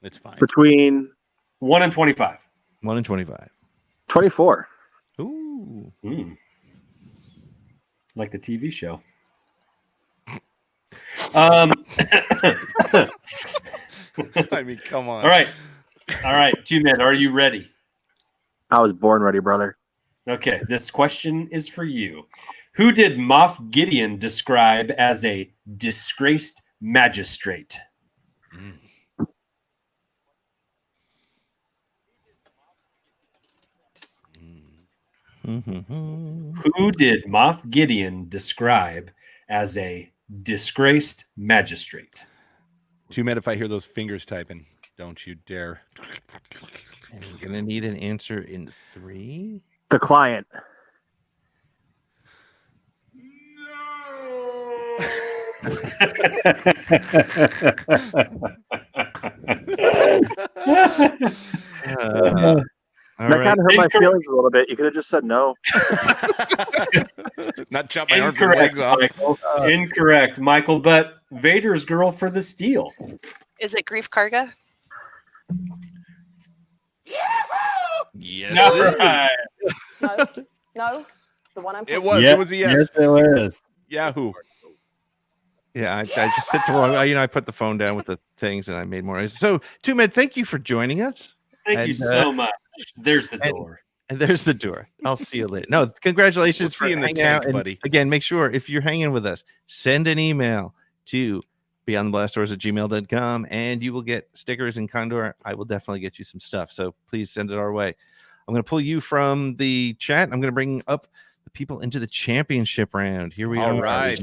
It's fine. Between 1 and 25. 1 and 25. 24. Ooh. Like the TV show. I mean, come on. All right, 2 men. Are you ready? I was born ready, brother. Okay, this question is for you. Who did Moff Gideon describe as a disgraced magistrate? Who did Moff Gideon describe as a disgraced magistrate? Too mad if I hear those fingers typing. Don't you dare. And we're going to need an answer in 3. The client. That kind of hurt my feelings a little bit. You could have just said no. Not chop my arms and legs off. Michael. Incorrect, Michael. But Vader's girl for the steal. Is it Grief Karga? Yes. No, right. No. The one I'm. It was a yes. Yes, it was. Yahoo. Yeah, I just hit the wrong. I put the phone down with the things and I made more. So, Tumed, thank you for joining us. Thank you so much. There's the door. And there's the door. I'll see you later. No, congratulations We'll see you in the tank, buddy. Again, make sure if you're hanging with us, send an email to beyondtheblastdoors@gmail.com and you will get stickers and Condor. I will definitely get you some stuff. So please send it our way. I'm going to pull you from the chat. I'm going to bring up the people into the championship round. Here we are. All right.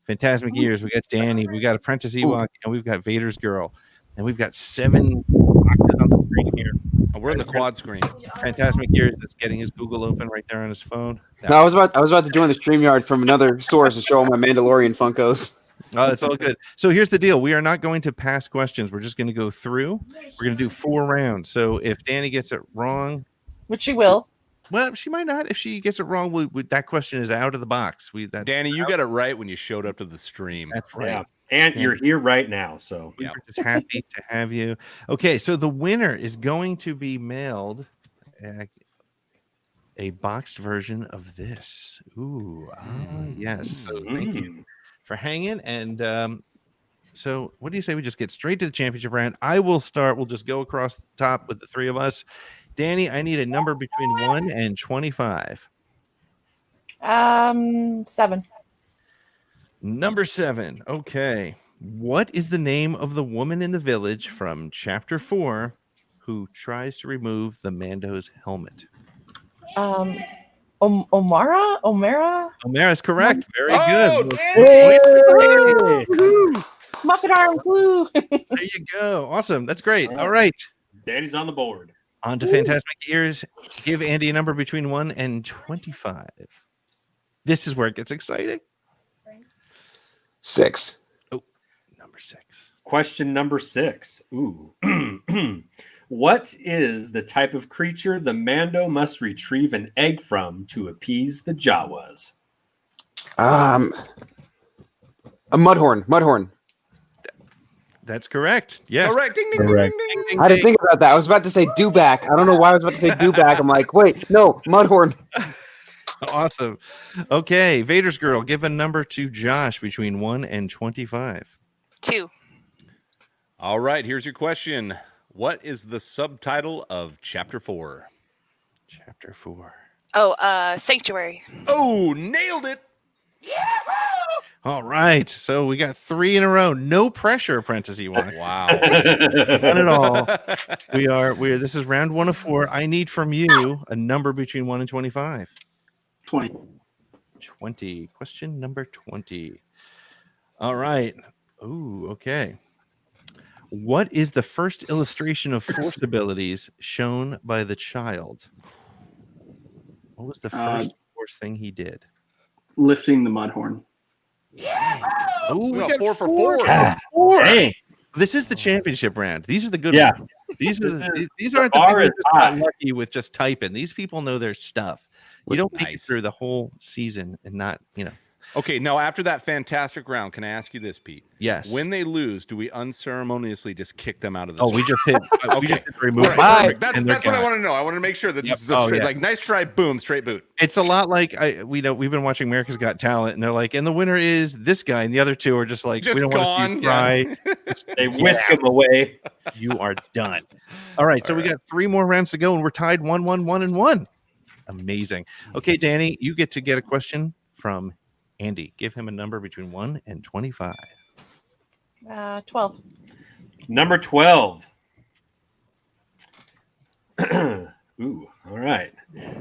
Fantastic Years. We got Danny. We got Apprentice Ewok. And we've got Vader's Girl. And we've got 7 boxes on the screen here. Oh, we're in the quad screen. Fantastic Years is getting his Google open right there on his phone. No, I was about to join the StreamYard from another source to show all my Mandalorian Funkos. Oh, that's all good. So here's the deal. We are not going to pass questions. We're just going to go through. We're going to do 4 rounds. So if Danny gets it wrong, which she will. Well, she might not. If she gets it wrong, that question is out of the box. Danny, you got it right when you showed up to the stream. That's right. Yeah. And you're here right now. So we're just happy to have you. Okay, so the winner is going to be mailed a boxed version of this. Ooh, yes. So thank you for hanging. And so what do you say we just get straight to the championship round? I will start. We'll just go across the top with the 3 of us. Danny, I need a number between 1 and 25. 7. Number 7. Okay. What is the name of the woman in the village from Chapter 4 who tries to remove the Mando's helmet? Omara? Omara's correct. Very good. Muppet arm. Woo. There you go. Awesome. That's great. All right. Danny's on the board. On to Fantastic Ears. Give Andy a number between 1 and 25. This is where it gets exciting. 6. Oh, number 6. Question number 6. Ooh. What is the type of creature the Mando must retrieve an egg from to appease the Jawas? A mudhorn. That's correct. Yes. Correct. Ding, ding, Correct. ding, ding, ding. I didn't think about that. I was about to say dewback. I don't know why I was about to say dewback. I'm like, wait, no, mudhorn. Awesome. Okay, Vader's girl, give a number to Josh between 1 and 25. 2. All right, here's your question. What is the subtitle of Chapter 4? Chapter 4. Oh, Sanctuary. Oh, nailed it. All right, so we got 3 in a row. No pressure, Apprentice Ewok. Wow. None at all. This is round 1 of 4. I need from you a number between 1 and 25. 20. 20. Question number 20. All right. Ooh, okay. What is the first illustration of force abilities shown by the child? What was the first force thing he did? Lifting the Mudhorn. Oh, we got 4 for 4. Hey, This is the championship round. These are the good Yeah. ones. These This aren't the bar people is who just got high. lucky with just typing. These people know their stuff. You don't make it Nice. through the whole season and not, Okay, now after that fantastic round, can I ask you this, Pete? Yes. When they lose, do we unceremoniously just kick them out of the Oh, we just hit. Okay. We just hit remove. All right, perfect. and That's they're what I gone. want to know. I want to make sure that Yep. this is a Oh, straight, yeah. like, nice try, boom, straight boot. It's a lot like we've been watching America's Got Talent, and they're like, and the winner is this guy, and the other 2 are just like, Just we don't want to see gone. you try. They whisk him away. You are done. All right, so we got 3 more rounds to go, and we're tied 1-1-1-1. Amazing. Okay, Danny, you get to get a question from Andy. Give him a number between 1 and 25. 12. Number 12. Ooh, all right.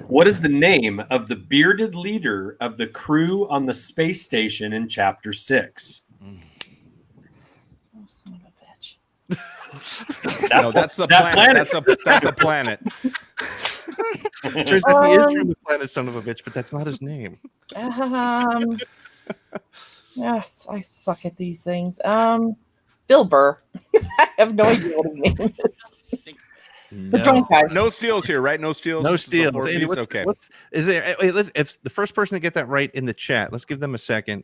What is the name of the bearded leader of the crew on the space station in Chapter 6? Oh, son of a bitch. No, that's the planet. That's a planet. Turns out he is from the planet Son of a Bitch, but that's not his name. Yes, I suck at these things. Bill Burr. I have no idea what his name is. The drunk guy. No steals here, right? No steals. No This is a steals. 4 Andy, piece? what's- Okay. Is there? Wait, if the first person to get that right in the chat, let's give them a second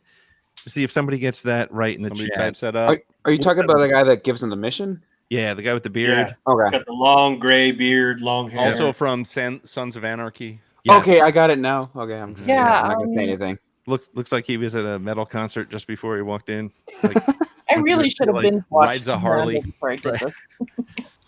to see if somebody gets that right in the Somebody chat. types that up. Are you talking about the guy that gives them the mission? Yeah, the guy with the beard. Okay. Got the long gray beard, long hair. Also from Sons of Anarchy. Yeah. Okay, I got it now. Okay, I'm Yeah, I'm not gonna say anything. Looks like he was at a metal concert just before he walked in. Like, I really should have been rides a Harley. before I did this.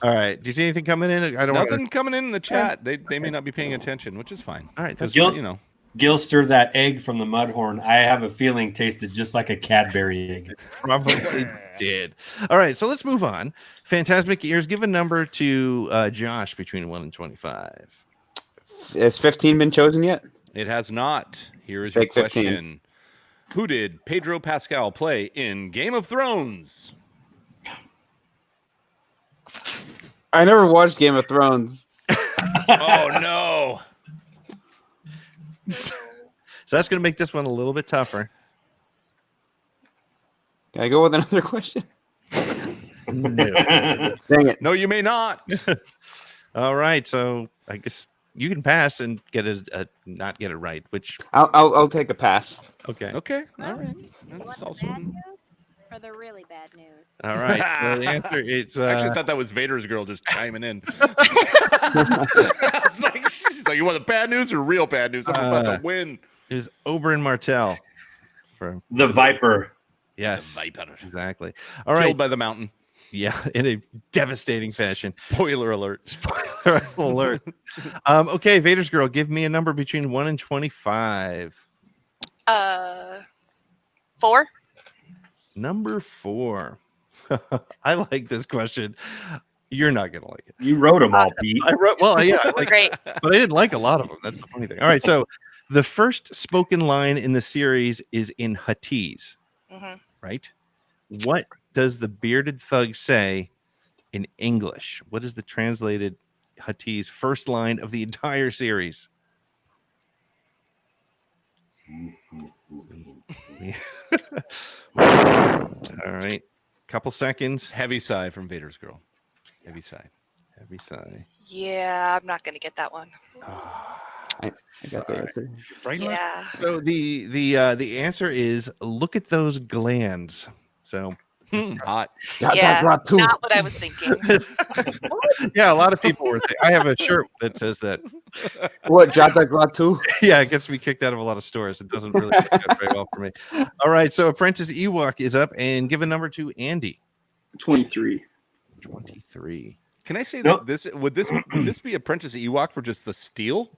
all right. Do you see anything coming in? I don't Nothing want coming in the chat. They may not be paying attention, which is fine. All right, that's Gil- you know. Gilster, that egg from the Mudhorn, I have a feeling tasted just like a Cadbury egg. probably did. All right, so let's move on. Phantasmic Ears, give a number to Josh between 1 and 25. Has 15 been chosen yet? It has not. Here is Take your 15. question. Who did Pedro Pascal play in Game of Thrones? I never watched Game of Thrones. Oh no. So that's going to make this one a little bit tougher. Can I go with another question? No. Dang it. No, you may not. All right, so I guess you can pass and get not get it right, which I'll take a pass. okay. Okay. All right. You That's want the also. bad news or the really bad news? All right. So the answer is I actually thought that was Vader's girl just chiming in. I was like, she's like, you want the bad news or real bad news? I'm about to win. is Oberyn Martell from The Viper. yes, The Viper. exactly. All right. Killed by the mountain. Yeah, in a devastating fashion. Spoiler alert. Spoiler alert. Okay, Vader's girl, give me a number between 1 and 25. 4. Number 4. I like this question. You're not gonna like it. You wrote them all, Awesome. Pete. I wrote well, yeah, I like, Great. but I didn't like a lot of them. That's the funny thing. All right, so the first spoken line in the series is in Appease, Mhm. right? What does the bearded thug say in English? What is the translated Appease first line of the entire series? All right, couple seconds. Heavy sigh from Vader's girl. Heavy sigh. Heavy sigh. Yeah, I'm not gonna get that one. I got the answer. Yeah. So the answer is look at those glands. So Hot. Yeah, not what I was thinking. Yeah, a lot of people were. I have a shirt that says that. What, Jata Gratu? Yeah, it gets me kicked out of a lot of stores. It doesn't really work out very well for me. All right, so Apprentice Ewok is up, and give a number to Andy. 23. 23. Can I say that this would this be Apprentice Ewok for just the steal?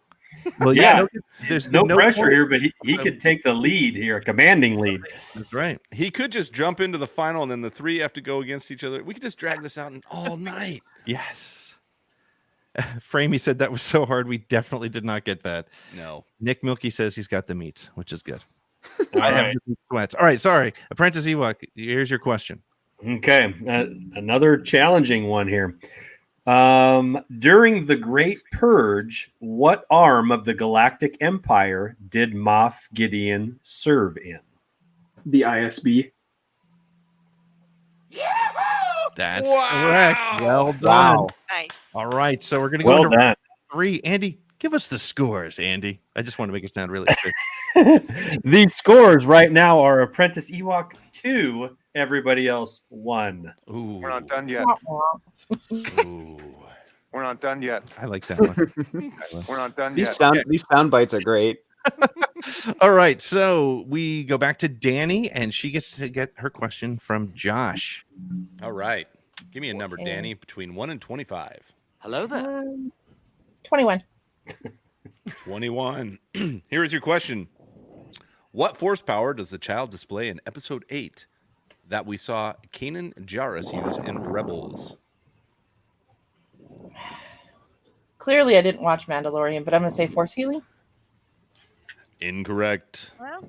Well, Yeah, there's no pressure point. here, but he could take the lead here, a commanding lead. That's right. He could just jump into the final, and then the three have to go against each other. We could just drag this out all night. Yes. Framey said that was so hard. We definitely did not get that. No. Nick Milky says he's got the meats, which is good. All I have right. the sweats. All right, sorry. Apprentice Ewok, here's your question. Okay, another challenging one here. During the Great Purge, what arm of the Galactic Empire did Moff Gideon serve in? The ISB. That's correct. Well done. Wow. Nice. All right, so we're going to Well go into done. 3. Andy, give us the scores, Andy. I just want to make it sound really good. These scores right now are Apprentice Ewok 2, everybody else 1. Ooh. We're not done yet. Ooh. We're not done yet. I like that one. We're not done These yet. sound bites are great. All right, so we go back to Danny, and she gets to get her question from Josh. All right. Give me a number, Okay. Danny, between 1 and 25. Hello there. 21. 21. Here is your question. What force power does the child display in episode 8 that we saw Kanan Jarrus use in Rebels? Clearly, I didn't watch Mandalorian, but I'm going to say force healing. Incorrect. Well,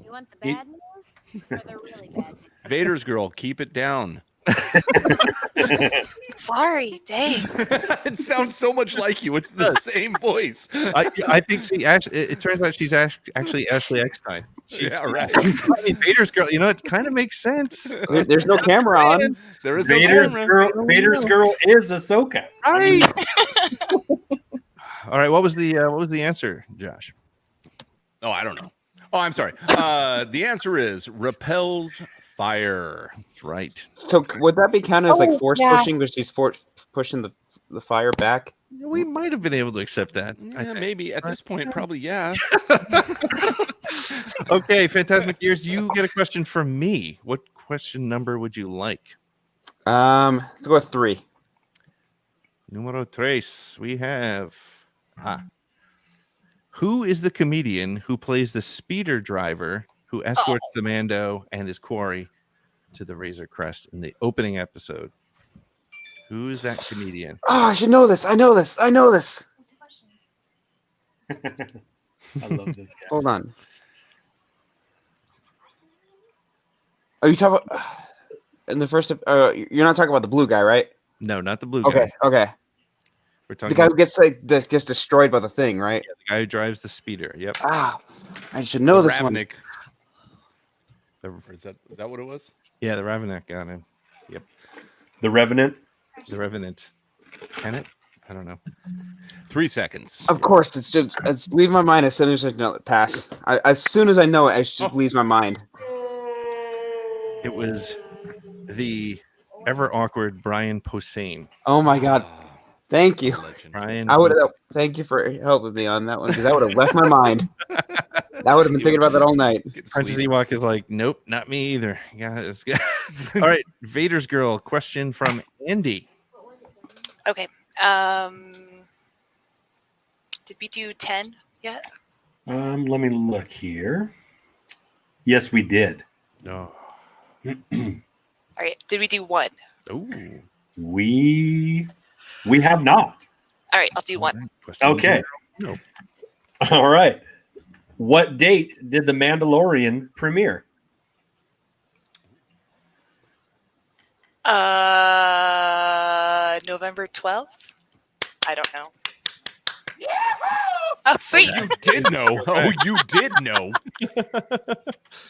you want the bad news or the really bad news? Vader's girl, keep it down. Sorry, dang. It sounds so much like you. It's the same voice. I think it turns out she's actually Ashley Eckstein. Yeah, right. I mean, Vader's girl, it kind of makes sense. There's no camera on. There is no Vader's camera. Vader's girl is Ahsoka. Right. All right, what was the answer, Josh? Oh, I don't know. Oh, I'm sorry. The answer is repels fire. That's right. So would that be counted as like force yeah. pushing, because she's pushing the fire back? We might have been able to accept that. I Yeah, think. maybe at this point, probably yeah. Okay, Fantasmic Gears, you get a question from me. What question number would you like? Let's go with 3. Numero tres. We have. Who is the comedian who plays the speeder driver who escorts the Mando and his quarry to the Razor Crest in the opening episode? Who is that comedian? Oh, I should know this. I know this. I love this guy. Hold on. Are you talking about in the first? You're not talking about the blue guy, right? No, not the blue guy. Okay. Okay. We're The talking guy about who gets destroyed by the thing, right? the guy who drives the speeder. Yep. Ah, I should know this one. Ravnik. The- Or is that what it was? yeah, the Ravenak got him. Yep. The Revenant. The Revenant. Can it? I don't know. 3 seconds. Of course, it's leave my mind as soon as I know it. Pass. As soon as I know it, it just leaves my mind. It was the ever awkward Brian Posehn. Oh my god! Thank you. Legend. Brian. I would have. Thank you for helping me on that one, because I would have left my mind. I would have been thinking about that all night. Get Princess sleep. Ewok is like, nope, not me either. Yeah, it's good. All right, Vader's girl. Question from Andy. Okay. Did we do 10 yet? Let me look here. Yes, we did. No. All right. Did we do 1? Ooh. We have not. All right. I'll do 1. Question Okay. No. All right. What date did The Mandalorian premiere? November 12th? I don't know. Oh, sweet. You did know. Oh, you did know.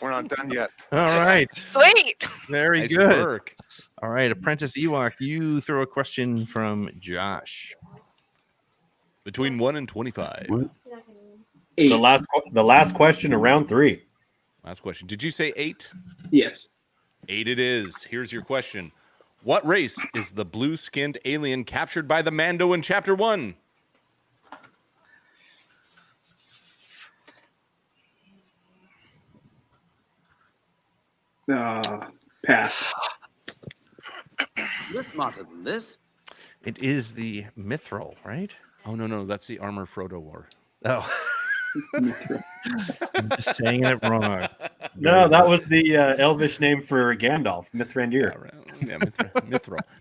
We're not done yet. All right. Sweet. Very Nice good. work. All right, Apprentice Ewok, you throw a question from Josh. Between 1 and 25. 8. The last question of round 3. Last question. Did you say 8? Yes. 8 it is. Here's your question. What race is the blue-skinned alien captured by the Mando in Chapter 1? Pass. You're smarter than this. It is the Mithril, right? Oh, no. That's the armor Frodo wore. Oh. I'm just saying it wrong. No, that was the Elvish name for Gandalf, Mithrandir. Yeah,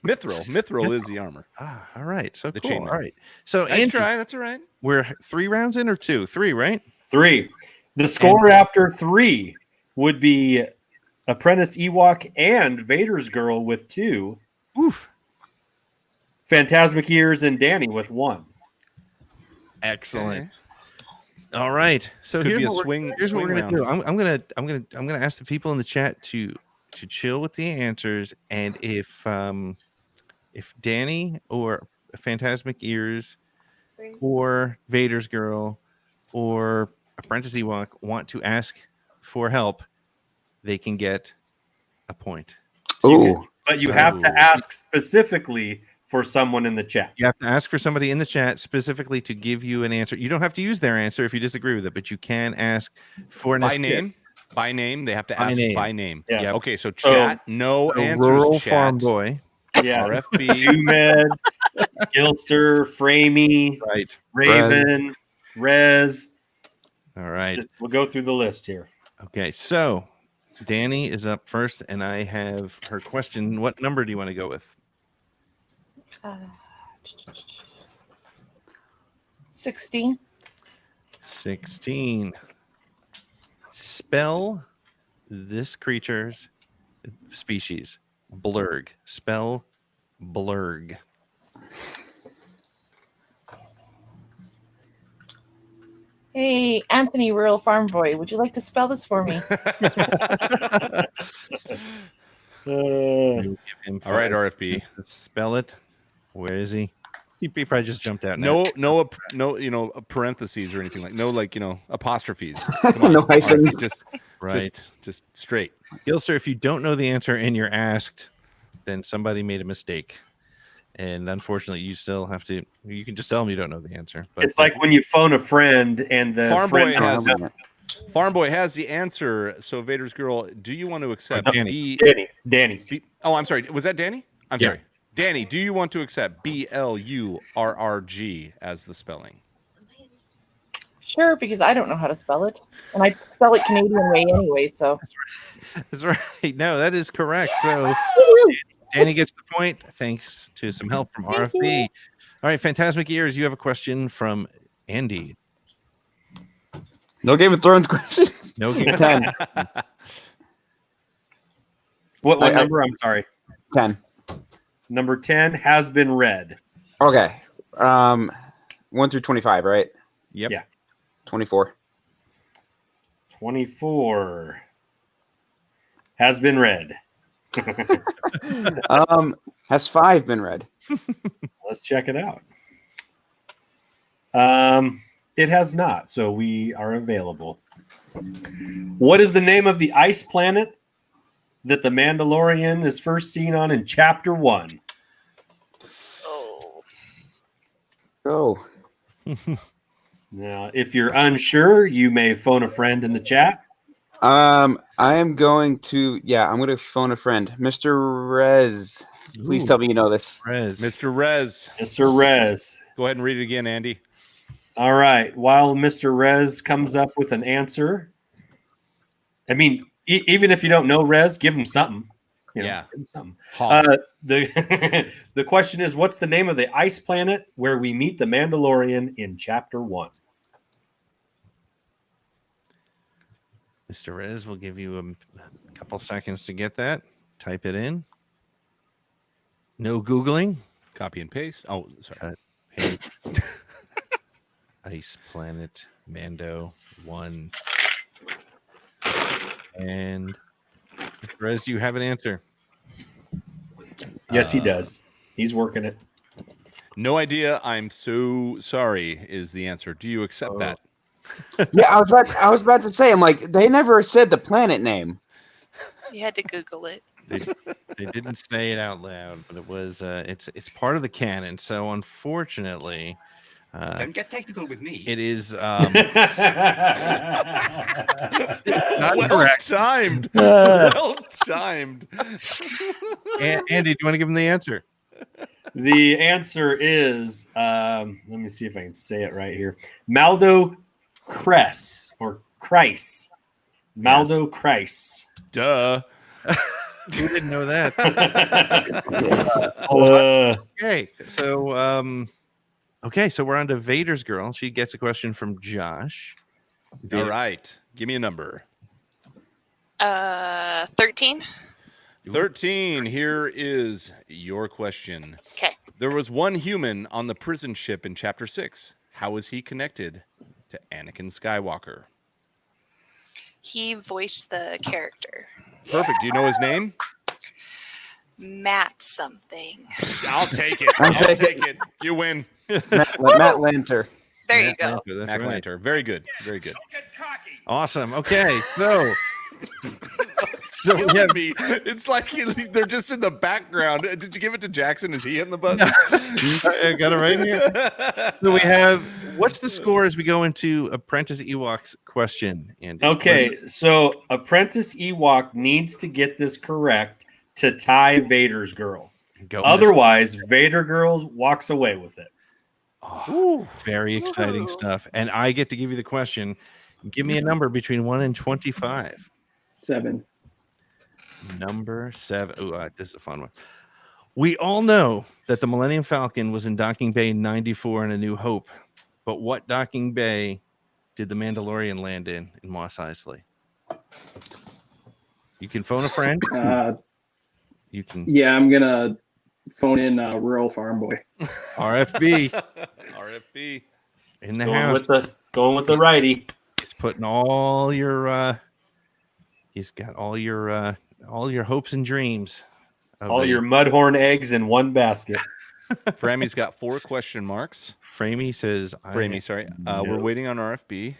Mithril is the armor. Ah, all right. So The cool. chainmail. All right. So Nice Andy, try. That's all right. we're 3 rounds in or 2? 3, right? 3. The score after 3 would be Apprentice Ewok and Vader's Girl with 2. Oof. Phantasmic Ears and Danny with 1. Excellent. Okay. All right. So Could here's be a what swing. here's what swing we're gonna round. do. I'm gonna ask the people in the chat to chill with the answers, and if Danny or Phantasmic Ears or Vader's Girl or Apprentice Ewok want to ask for help, they can get a point. Ooh. But you have to ask specifically for someone in the chat. You have to ask for somebody in the chat specifically to give you an answer. You don't have to use their answer if you disagree with it, but you can ask for an By escape. name? By name? They have to By ask name. by name. Yes. Yeah. Okay, so chat, no A answers, rural chat. farm boy. Yeah. RFB. Tumed, Gilster, Framey, Right. Raven, Rez. All right. We'll go through the list here. Okay. So Danny is up first, and I have her question. What number do you want to go with? 16. 16. Spell this creature's species. Blurg. Spell blurg. Hey, Anthony, rural farm boy, would you like to spell this for me? We'll give him All right, 5. RFB. Let's spell it. Where is he? He probably just jumped out. Now. No, parentheses or anything apostrophes. No hyphens. Right. Just straight. Gilster, if you don't know the answer and you're asked, then somebody made a mistake. And unfortunately, you still have to. You can just tell them you don't know the answer. But It's like when you phone a friend and the Farm Boy has the answer. So Vader's Girl, do you want to accept Danny. Danny. Oh, I'm sorry. Was that Danny? I'm Yeah. sorry. Danny, do you want to accept BLURRG as the spelling? Sure, because I don't know how to spell it. And I spell it Canadian way anyway, so. That's right. No, that is correct. So Danny gets the point thanks to some help from RFB. All right, Phantasmic Ears, you have a question from Andy. No Game of Thrones questions. No Game 10. What number? I'm sorry. 10. Number 10 has been read. Okay. 1 through 25, right? Yep. Yeah. 24. 24 has been read. Has 5 been read? Let's check it out. It has not, so we are available. What is the name of the ice planet that the Mandalorian is first seen on in Chapter 1? Go. Now, if you're unsure, you may phone a friend in the chat. I am going to, I'm going to phone a friend. Mr. Rez, please tell me you know this. Mr. Rez. Mr. Rez. Go ahead and read it again, Andy. All right. While Mr. Rez comes up with an answer, I mean, even if you don't know Rez, give him something. Give him something. The question is, what's the name of the ice planet where we meet the Mandalorian in Chapter 1? Mr. Rez will give you a couple seconds to get that. Type it in. No Googling. Copy and paste. Oh, sorry. Hey. Ice Planet Mando 1. And Mr. Rez, do you have an answer? Yes, he does. He's working it. No idea. I'm so sorry is the answer. Do you accept that? Yeah, I was about to say, I'm like, they never said the planet name. You had to Google it. They didn't say it out loud, but it was it's part of the canon. So unfortunately, Don't get technical with me. it is Well correct. timed. Well timed. Andy, do you want to give him the answer? The answer is, let me see if I can say it right here. Maldo Cress or Kreis. Maldo Kreis. Duh. Who didn't know that? Okay, so so we're on to Vader's girl. She gets a question from Josh. All right. Give me a number. 13. 13. Here is your question. Okay. There was one human on the prison ship in Chapter 6. How was he connected to Anakin Skywalker? He voiced the character. Perfect. Do you know his name? Matt something. I'll take it. I'll take it. You win. Matt Lanter. There you go. Matt Lanter. Very good. Very good. Awesome. Okay, so So we have me. It's like they're just in the background. Did you give it to Jackson? Is he hitting the button? I got it right here. So we have, what's the score as we go into Apprentice Ewok's question, Andy? Okay, so Apprentice Ewok needs to get this correct to tie Vader's girl. Otherwise, Vader girl walks away with it. Oh, very exciting stuff. And I get to give you the question. Give me a number between 1 and 25. 7. Number 7. Oh, this is a fun one. We all know that the Millennium Falcon was in Docking Bay 94 in A New Hope. But what docking bay did the Mandalorian land in Mos Eisley? You can phone a friend. You can. Yeah, I'm gonna phone in Rural Farm Boy. RFB. RFB. In the house. Going with the righty. He's putting all your he's got all your hopes and dreams. All your Mudhorn eggs in one basket. Framey's got 4 question marks. Framey says sorry. No. We're waiting on RFB.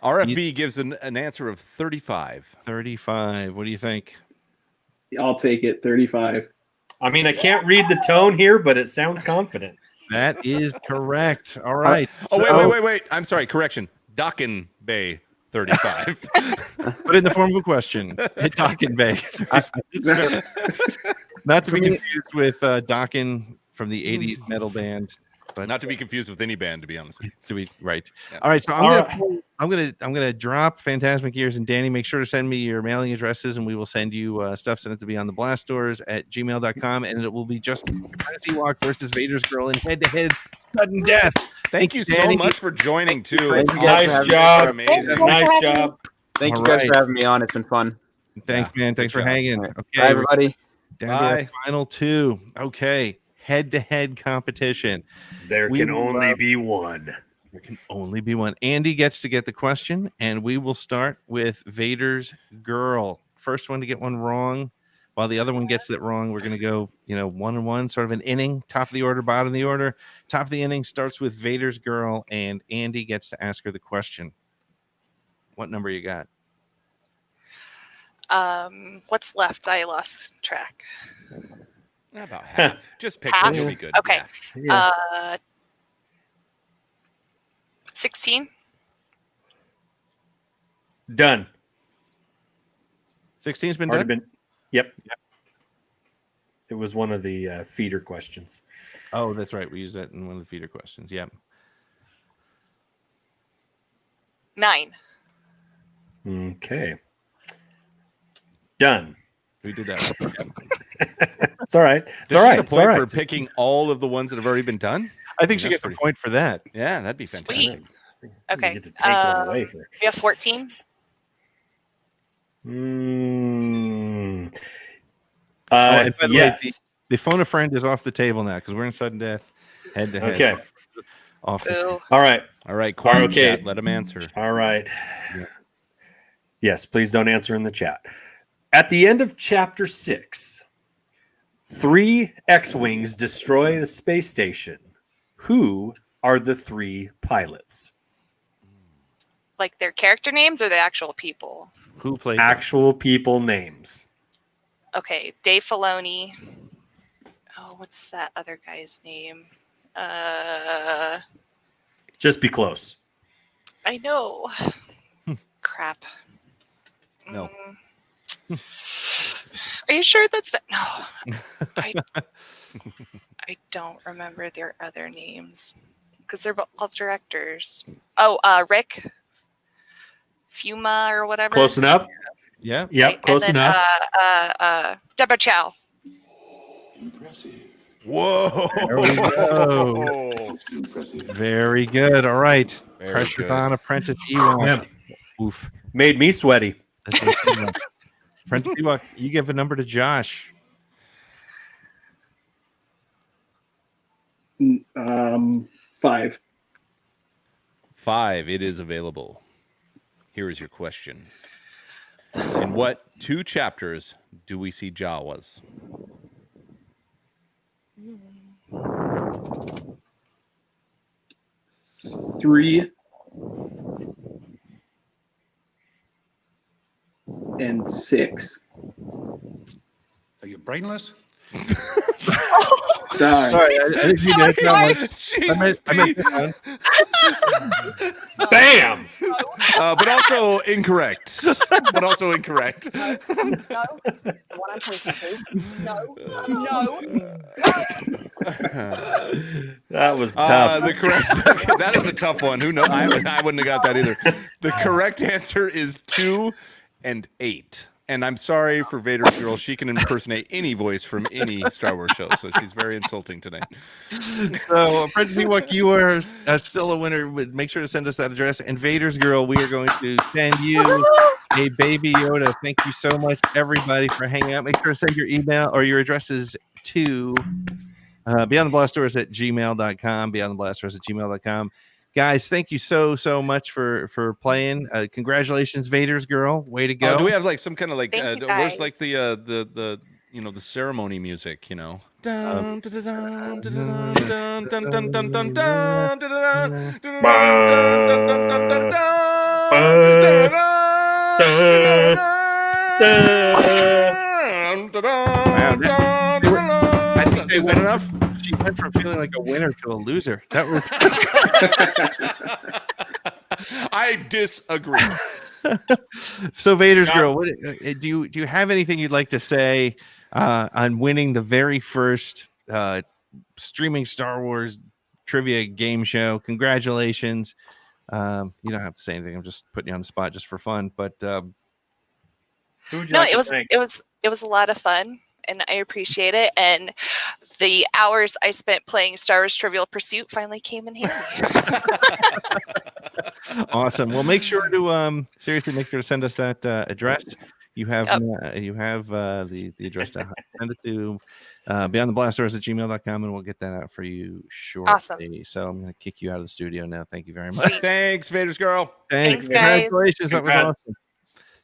RFB gives an answer of 35. 35. What do you think? I'll take it. 35. I mean, I can't read the tone here, but it sounds confident. That is correct. All right. Wait. I'm sorry. Correction. Docking Bay 35. Put in the form of a question. Hit Docking Bay. Not to be confused with Dockin from the 80s metal band. But not to be confused with any band, to be honest with you. To be right. Yeah. All right. So I'm gonna drop Phantasmic Ears, and Danny, make sure to send me your mailing addresses, and we will send you stuff sent to be on the blast doors at gmail.com, and it will be just Apprentice Ewok versus Vader's girl in head-to-head sudden death. Thank you so Danny. much for joining too. Thank you Nice guys for having job. me. Amazing. Nice job. Thank All you guys right. for having me on. It's been fun. Thanks, man. Thanks for job. hanging. Right. Okay, Bye, everybody. down to the final 2. Okay, head-to-head competition. There We can only love- be one. There can only be one. Andy gets to get the question, and we will start with Vader's girl. First one to get one wrong, while the other one gets it wrong. We're going to go, 1-1, sort of an inning, top of the order, bottom of the order. Top of the inning starts with Vader's girl, and Andy gets to ask her the question. What number you got? What's left? I lost track. About half. Just pick Half? one. You'll be good. Okay. Yeah. 16. Done. 16's been Already done? been. Yep. It was one of the feeder questions. Oh, that's right. We used that in one of the feeder questions. Yeah. 9. Okay. Done. We did that. It's all right. It's Does all she right. get a It's all point right. for picking all of the ones that have already been done? I think she That's gets a pretty- point for that. Yeah, that'd be fantastic. Sweet. Okay. You get to take one away for. We have 14. And And by the way, yes. the phone a friend is off the table now because we're in sudden death, head to head. Okay. Off the Boo. All right. All right, Quiet Okay. Chat, let him answer. All right. Yes, please don't answer in the chat. At the end of chapter 6, 3 X-Wings destroy the space station. Who are the 3 pilots? Like their character names or the actual people? Who played actual people names? Okay, Dave Filoni. Oh, what's that other guy's name? Just be close. I know. Crap. No. Are you sure that's not? No. I don't remember their other names because they're all directors. Oh, Rick Fuma or whatever. Close enough. Yeah. Yep. Okay, Close and then, enough. Deborah Chow. Whoa. There we go. Very good. All right. Very Pressure good. on Apprentice Ewok. Man, Oof. made me sweaty. Apprentice Ewok, you give a number to Josh. 5. 5. It is available. Here is your question. In what 2 chapters do we see Jawas? Three and 6. Are you brainless? Sorry, I didn't see that. I meant that one. Bam! But also incorrect. But also incorrect. No. The one I'm pointing to. No. That was tough. The correct. That is a tough one. Who knows? I wouldn't have got that either. The correct answer is 2 and 8. And I'm sorry for Vader's girl. She can impersonate any voice from any Star Wars show, so she's very insulting today. So, Apprentice Ewok, you are still a winner. Make sure to send us that address. And Vader's girl, we are going to send you a baby Yoda. Thank you so much, everybody, for hanging out. Make sure to send your email or your addresses to beyondtheblastdoors@gmail.com. Beyondtheblastdoors@gmail.com. Guys, thank you so much for playing. Congratulations, Vader's girl. Way to go. Do we have like some kind of like Thank you, where's guys. like the the ceremony music, Dun, dun, dun, dun, dun, dun, dun, dun, dun, dun, dun, dun, dun, I think is that enough? She went from feeling like a winner to a loser. That was. I disagree. So, Vader's girl, what, do you have anything you'd like to say on winning the very first streaming Star Wars trivia game show? Congratulations. You don't have to say anything. I'm just putting you on the spot just for fun. But Who would you No, like it to was thank? it was a lot of fun, and I appreciate it. And the hours I spent playing Star Wars Trivial Pursuit finally came in handy. awesome. Well, make sure to seriously make sure to send us that address. You have the address to send it to beyondtheblastdoors@gmail.com, and we'll get that out for you shortly. Awesome. So I'm going to kick you out of the studio now. Thank you very much. Sweet. Thanks, Vader's girl. Thanks, guys. Congratulations. That was Congrats. awesome.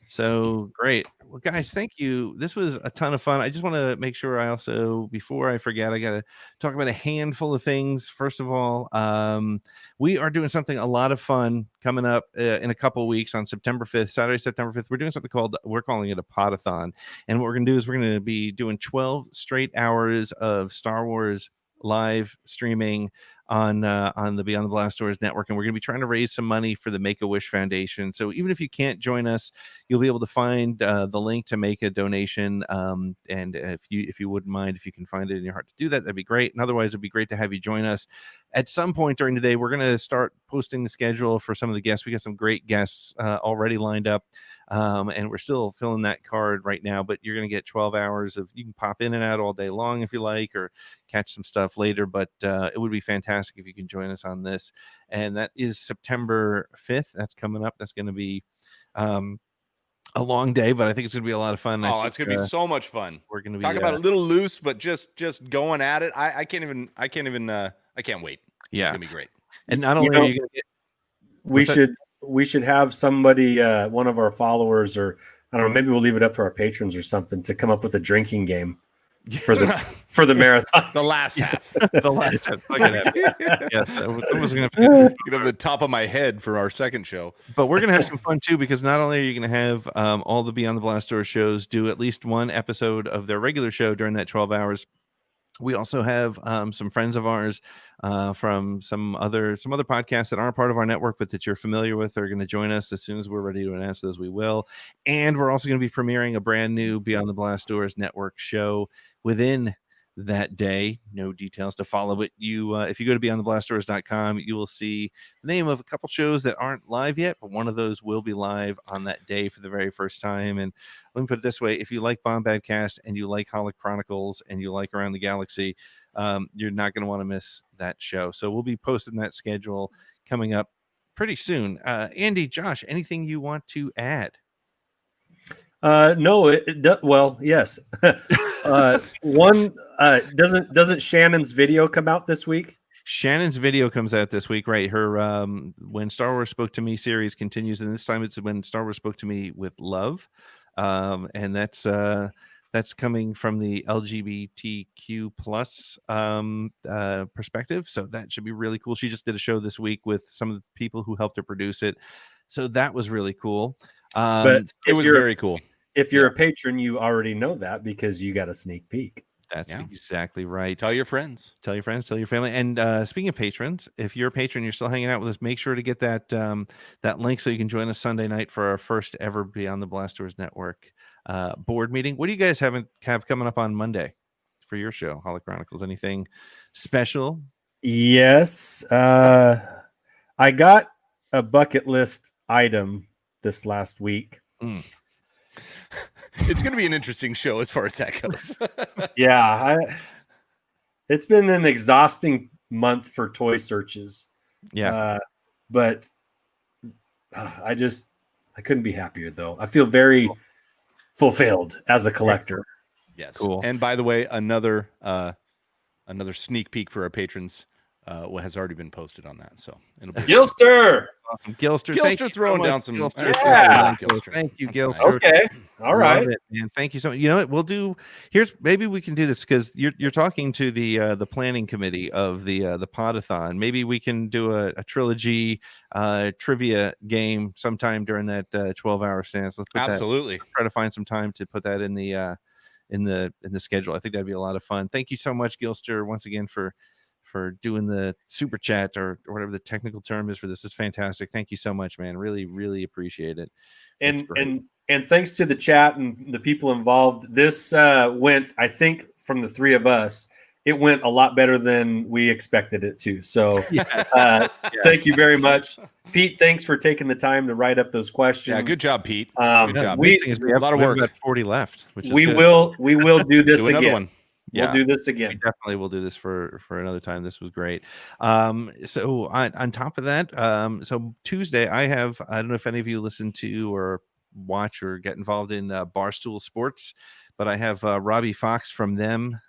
So great. Well, guys, thank you. This was a ton of fun. I just want to make sure I also, before I forget, I got to talk about a handful of things. First of all, we are doing something a lot of fun coming up in a couple of weeks on September 5th, Saturday, September 5th. We're doing something we're calling it a podathon. And what we're going to do is we're going to be doing 12 straight hours of Star Wars live streaming on the Beyond the Blast Doors network, and we're going to be trying to raise some money for the Make-A-Wish Foundation. So even if you can't join us, you'll be able to find the link to make a donation. And if you wouldn't mind, if you can find it in your heart to do that, that'd be great. And otherwise, it'd be great to have you join us at some point during the day. We're going to start posting the schedule for some of the guests. We got some great guests already lined up, and we're still filling that card right now. But you're going to get 12 hours of, you can pop in and out all day long if you like, or catch some stuff later. But it would be fantastic if you can join us on this. And that is September 5th. That's coming up. That's going to be a long day, but I think it's going to be a lot of fun. Oh, it's going to be so much fun. We're going to be talk about a little loose, but just going at it. I can't wait. Yeah, it's going to be great. And not only are you going to get, we should have somebody, one of our followers, or I don't know, maybe we'll leave it up to our patrons or something, to come up with a drinking game for the marathon. The last half. The last half. Yes, I was going to get over the top of my head for our second show. But we're going to have some fun too, because not only are you going to have all the Beyond the Blast Door shows do at least one episode of their regular show during that 12 hours. We also have some friends of ours from some other podcasts that aren't part of our network, but that you're familiar with, are going to join us. As soon as we're ready to announce those, we will. And we're also going to be premiering a brand new Beyond the Blast Doors network show within that day. No details to follow, but if you go to beyondtheblastdoors.com, you will see the name of a couple shows that aren't live yet, but one of those will be live on that day for the very first time. And let me put it this way: if you like Bombadcast and you like Holic Chronicles and you like Around the Galaxy, you're not going to want to miss that show. So we'll be posting that schedule coming up pretty soon. Andy, Josh, anything you want to add? No, well, yes. Doesn't Shannon's video come out this week? Shannon's video comes out this week, right? Her When Star Wars Spoke to Me series continues, and this time it's When Star Wars Spoke to Me with Love, and that's coming from the LGBTQ plus perspective. So that should be really cool. She just did a show this week with some of the people who helped her produce it, so that was really cool. But it was very cool. If you're a patron, you already know that because you got a sneak peek. That's exactly right. Tell your friends. Tell your friends. Tell your family. And speaking of patrons, if you're a patron, you're still hanging out with us, make sure to get that link so you can join us Sunday night for our first ever Beyond the Blast Doors Network board meeting. What do you guys have coming up on Monday for your show, Holic Chronicles? Anything special? Yes. I got a bucket list item this last week. It's going to be an interesting show as far as that goes. It's been an exhausting month for toy searches. Yeah. But I couldn't be happier, though. I feel very fulfilled as a collector. Yes. Cool. And by the way, another sneak peek for our patrons has already been posted on that. So it'll be Gilster. Awesome. Gilster. Gilster throwing down some. Gilster. Yeah. Thank you, Gilster. Nice. Okay. All right. Love it, man. Thank you so much. You know what we'll do? Maybe we can do this because you're talking to the planning committee of the Podathon. Maybe we can do a trilogy trivia game sometime during that 12-hour stance. Absolutely. Let's try to find some time to put that in the schedule. I think that'd be a lot of fun. Thank you so much, Gilster, once again for doing the super chat or whatever the technical term is for this. Is fantastic. Thank you so much, man. Really, really appreciate it. And thanks to the chat and the people involved. This went, I think, from the three of us, it went a lot better than we expected it to. So thank you very much. Pete, thanks for taking the time to write up those questions. Yeah, good job, Pete. Good job. We have a lot of work. About 40 left. Which is we good. will do this Do another again. one. We'll do this again. We definitely will do this for another time. This was great. So on top of that, so Tuesday I don't know if any of you listen to or watch or get involved in Barstool Sports, but I have Robbie Fox from them.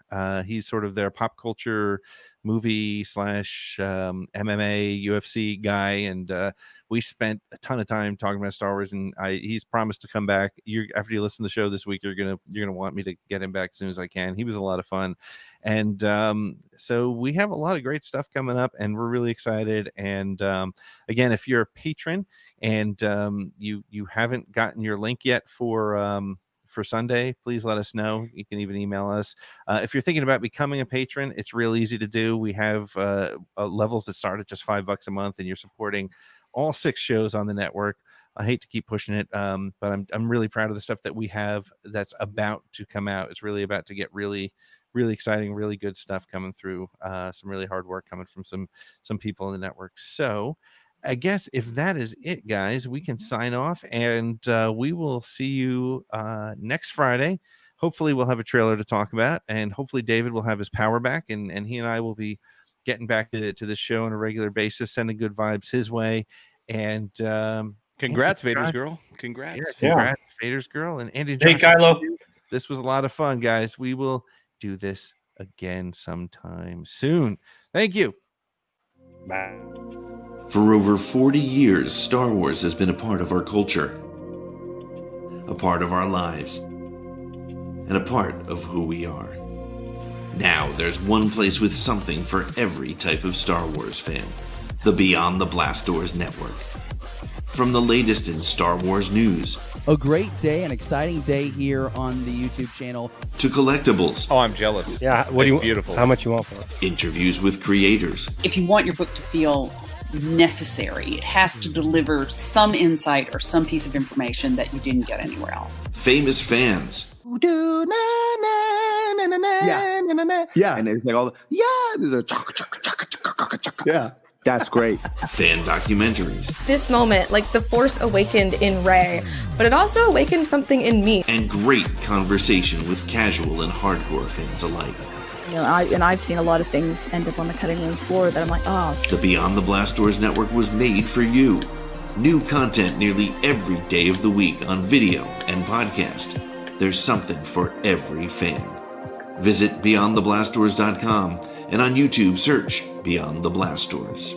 He's sort of their pop culture movie / MMA UFC guy, and we spent a ton of time talking about Star Wars, and he's promised to come back. After you listen to the show this week, you're gonna want me to get him back as soon as I can. He was a lot of fun, and so we have a lot of great stuff coming up, and we're really excited. And again, if you're a patron and you haven't gotten your link yet for Sunday, please let us know. You can even email us. If you're thinking about becoming a patron, it's real easy to do. We have levels that start at just $5 a month, and you're supporting all 6 shows on the network. I hate to keep pushing it, but I'm really proud of the stuff that we have that's about to come out. It's really about to get really, really exciting, really good stuff coming through. Some really hard work coming from some people in the network. So I guess if that is it, guys, we can sign off, and we will see you next Friday. Hopefully we'll have a trailer to talk about, and hopefully David will have his power back, and he and I will be getting back to this show on a regular basis, sending good vibes his way. And congrats, Vader's girl. Congrats. Congrats, Vader's girl. And Andy, hey, Kylo. This was a lot of fun, guys. We will do this again sometime soon. Thank you. Bye. For over 40 years, Star Wars has been a part of our culture, a part of our lives, and a part of who we are. Now there's one place with something for every type of Star Wars fan. The Beyond the Blast Doors Network. From the latest in Star Wars news. A great day, an exciting day here on the YouTube channel. To collectibles. Oh, I'm jealous. Yeah, what do you beautiful. How much you want for it? Interviews with creators. If you want your book to feel necessary, it has to deliver some insight or some piece of information that you didn't get anywhere else. Famous fans. Yeah, and it's like all there's a yeah. That's great. Fan documentaries. This moment, like the Force awakened in Rey, but it also awakened something in me. And great conversation with casual and hardcore fans alike. You know, I've seen a lot of things end up on the cutting room floor that I'm like, oh. The Beyond the Blast Doors Network was made for you. New content nearly every day of the week on video and podcast. There's something for every fan. Visit BeyondTheBlastDoors.com and on YouTube search Beyond the Blast Doors.